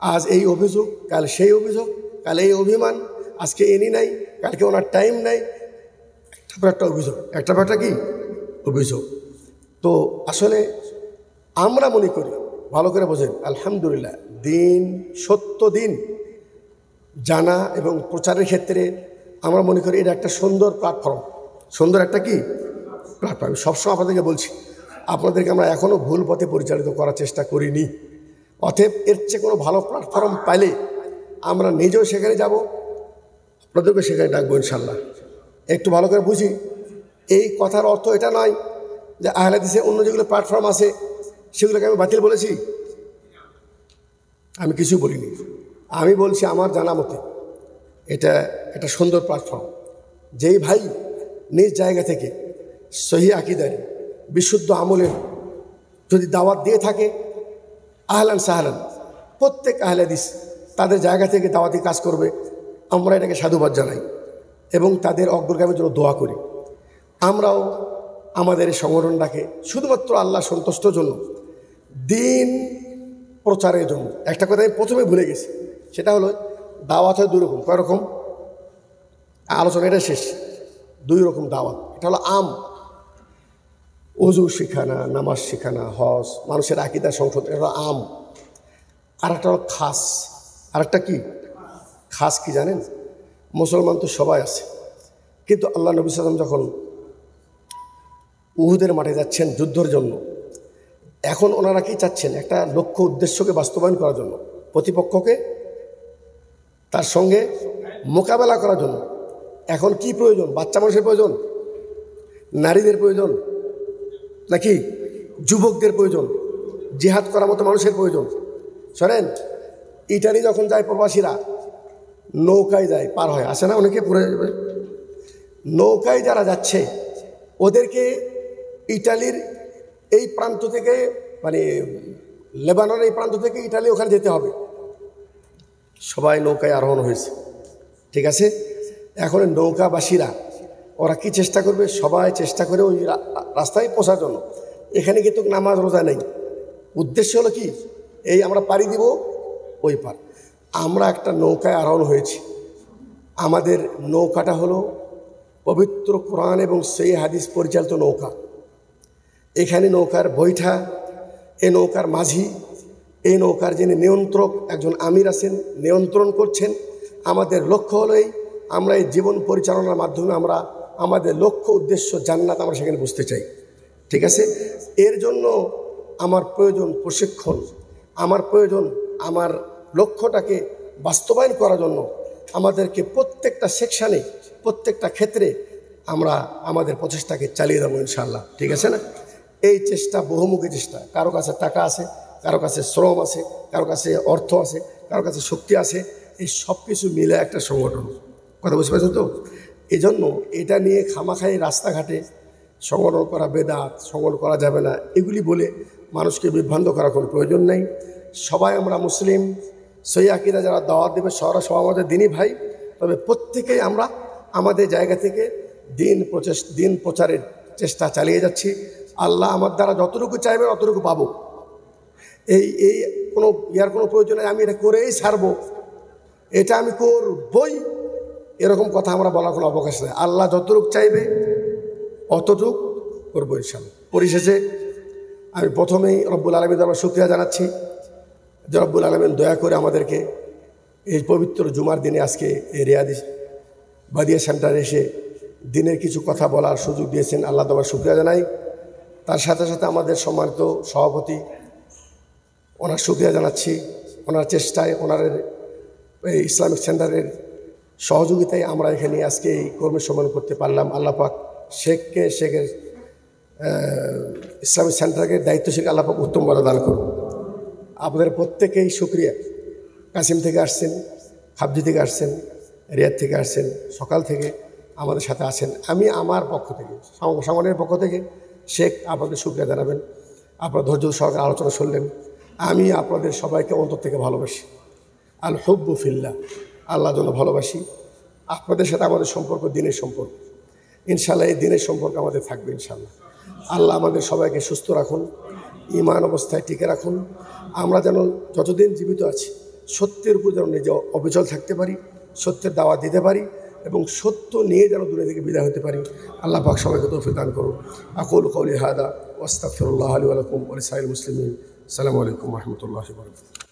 আজ এই অভিযোগ, কাল সেই অভিযোগ, কাল এই অভিমান, আজকে এনি নাই, কালকে ওনার টাইম নাই, একটা পর একটা অভিযোগ, একটা পর একটা কি অভিযোগ। তো আসলে আমরা মনে করি, ভালো করে বোঝেন, আলহামদুলিল্লাহ, দিন সত্য দিন জানা এবং প্রচারের ক্ষেত্রে আমরা মনে করি এটা একটা সুন্দর প্ল্যাটফর্ম, সুন্দর একটা কি প্ল্যাটফর্ম। সবসময় আপনাদেরকে বলছি, আপনাদেরকে আমরা এখনও ভুল পথে পরিচালিত করার চেষ্টা করিনি। অতএব এর চেয়ে কোনো ভালো প্ল্যাটফর্ম পাইলে আমরা নিজেও সেখানে যাব, আপনাদেরকে সেখানে ডাকবো ইনশাল্লাহ। একটু ভালো করে বুঝি, এই কথার অর্থ এটা নয় যে আহলে হাদিসে অন্য যেগুলো প্ল্যাটফর্ম আছে সেগুলোকে আমি বাতিল বলেছি, আমি কিছু বলিনি। আমি বলছি আমার জানা মতে এটা একটা সুন্দর প্ল্যাটফর্ম। যেই ভাই নিজ জায়গা থেকে সহি আকীদার বিশুদ্ধ আমলের যদি দাওয়াত দিয়ে থাকে, আহলান সাহলান, প্রত্যেক আহলে হাদিস তাদের জায়গা থেকে দাওয়াতি কাজ করবে, আমরা এটাকে সাধুবাদ জানাই এবং তাদের অগ্রগামীর জন্য দোয়া করি। আমরাও আমাদের এই সংগঠনটাকে শুধুমাত্র আল্লাহ সন্তুষ্টর জন্য, দিন প্রচারের জন্য। একটা কথা আমি প্রথমে ভুলে গেছি, সেটা হলো দাওয়াত হয় দুই রকম। কয় রকম? আলোচনা এটা শেষ। দুই রকম দাওয়াত। এটা হলো আম, ওযু শিখানা, নামাজ শিখানা, হজ, মানুষের আকীদা সংশোধন, এটা হলো আম। আর একটা হলো খাস। আর একটা কি খাস কি জানেন? মুসলমান তো সবাই আছে, কিন্তু আল্লাহ নবী সাল্লাল্লাহু আলাইহি ওয়াসাল্লাম যখন উহুদের মাঠে যাচ্ছেন যুদ্ধের জন্য, এখন ওনারা কি চাচ্ছেন? একটা লক্ষ্য উদ্দেশ্যকে বাস্তবায়ন করার জন্য, প্রতিপক্ষকে তার সঙ্গে মোকাবেলা করার জন্য। এখন কি প্রয়োজন? বাচ্চা মানুষের প্রয়োজন, নারীদের প্রয়োজন, নাকি যুবকদের প্রয়োজন, জিহাদ করার মতো মানুষের প্রয়োজন? শোনেন, ইটালি যখন যায় প্রবাসীরা, নৌকায় যায়, পার হয়, আসে না অনেকে পড়ে যাবে। নৌকায় যারা যাচ্ছে ওদেরকে ইটালির এই প্রান্ত থেকে, মানে লেবাননের এই প্রান্ত থেকে ইটালি ওখানে যেতে হবে। সবাই নৌকায় আরোহণ হয়েছে, ঠিক আছে। এখন নৌকাবাসীরা ওরা কি চেষ্টা করবে? সবাই চেষ্টা করে ওই রাস্তায় পৌঁছার জন্য। এখানে কিন্তু নামাজ রোজা নেই, উদ্দেশ্য হলো কি? এই আমরা পাড়ি দিব ওই পার। আমরা একটা নৌকায় আরোহণ হয়েছি। আমাদের নৌকাটা হলো পবিত্র কোরআন এবং সেই হাদিস পরিচালিত নৌকা। এখানে নৌকার বৈঠা, এই নৌকার মাঝি, এই নৌকার যিনি নিয়ন্ত্রক, একজন আমির আছেন, নিয়ন্ত্রণ করছেন। আমাদের লক্ষ্য হলো আমরা এই জীবন পরিচালনার মাধ্যমে আমরা আমাদের লক্ষ্য উদ্দেশ্য জান্নাত আমরা সেখানে বুঝতে চাই, ঠিক আছে। এর জন্য আমার প্রয়োজন প্রশিক্ষণ, আমার প্রয়োজন আমার লক্ষ্যটাকে বাস্তবায়ন করার জন্য আমাদেরকে প্রত্যেকটা সেকশানে, প্রত্যেকটা ক্ষেত্রে আমরা আমাদের প্রচেষ্টাকে চালিয়ে দেবো ইনশাআল্লাহ, ঠিক আছে না? এই চেষ্টা বহুমুখী চেষ্টা। কারো কাছে টাকা আছে, কারো কাছে শ্রম আছে, কারো কাছে অর্থ আছে, কারো কাছে শক্তি আছে। এই সব কিছু মিলে একটা সংগঠন, কথা বুঝতে পারছেন তো? এই জন্য এটা নিয়ে খামাখাই রাস্তাঘাটে সংগঠন করা বেদাত, সংগঠন করা যাবে না, এগুলি বলে মানুষকে বিভ্রান্ত করার কোনো প্রয়োজন নেই। সবাই আমরা মুসলিম, সহি আকীদা যারা দাওয়াত দেবে সবাই আমাদের দিনই ভাই। তবে প্রত্যেকেই আমরা আমাদের জায়গা থেকে দিন প্রচারের চেষ্টা চালিয়ে যাচ্ছি। আল্লাহ আমার দ্বারা যতটুকু চাইবেন অতটুকু পাবো। এই কোনো প্রয়োজন নেই আমি এটা করেই ছাড়বো, এটা আমি করবই, এরকম কথা আমরা বলার কোনো অবকাশ নেই। আল্লাহ যতটুকু চাইবে অতটুকু করবো ইনশাআল্লাহ। পরিশেষে আমি প্রথমেই রব্বুল আলামিনের দরবারে শুকরিয়া জানাচ্ছি যে রব্বুল আলামিন দয়া করে আমাদেরকে এই পবিত্র জুমার দিনে আজকে এই রিয়াদি বাদিয়া সেন্টারে এসে দিনের কিছু কথা বলার সুযোগ দিয়েছেন। আল্লাহ দরবারে শুকরিয়া জানাই। তার সাথে সাথে আমাদের সম্মানিত সভাপতি, ওনার শুকরিয়া জানাচ্ছি। ওনার চেষ্টায়, ওনার এই ইসলামিক সেন্টারের সহযোগিতায় আমরা এখানে আজকে এই কর্মী সম্মান করতে পারলাম। আল্লাহ পাক শেখের ইসলামিক সেন্টারের দায়িত্বশীল আল্লাহ পাক উত্তম বলা দান করুন। আপনাদের প্রত্যেকেই শুকরিয়া। কাসিম থেকে আসছেন, হাবজি থেকে আসছেন, রিয়াদ থেকে আসছেন, সকাল থেকে আমাদের সাথে আছেন। আমি আমার পক্ষ থেকে, সংগঠনের পক্ষ থেকে শেখ আপনাদের শুকরিয়া জানাবেন। আপনারা ধৈর্য সহকারে আলোচনা শুনলেন। আমি আপনাদের সবাইকে অন্তর থেকে ভালোবাসি। আল হুব্বু ফিল্লাহ, আল্লাহর জন্য ভালোবাসি। আপনাদের সাথে আমাদের সম্পর্ক দিনের সম্পর্ক, ইনশাআল্লাহ এই দিনের সম্পর্ক আমাদের থাকবে ইনশাআল্লাহ। আল্লাহ আমাদের সবাইকে সুস্থ রাখুন, ঈমান অবস্থায় টিকে রাখুন। আমরা যেন যতদিন জীবিত আছি সত্যের উপর যেন নিজে অবিচল থাকতে পারি, সত্যের দাওয়াত দিতে পারি এবং সত্য নিয়ে যেন দুনিয়া থেকে বিদায় হতে পারি। আল্লাহ পাক সবাইকে তৌফিক দান করুন। আকুলু কওলি হাদা ওয়া আস্তাগফিরুল্লাহ লি ওয়া লাকুম ওয়া লিসাইরিল মুসলিমিন। আসসালামু আলাইকুম ওয়া রাহমাতুল্লাহি ওয়া বারাকাতুহু।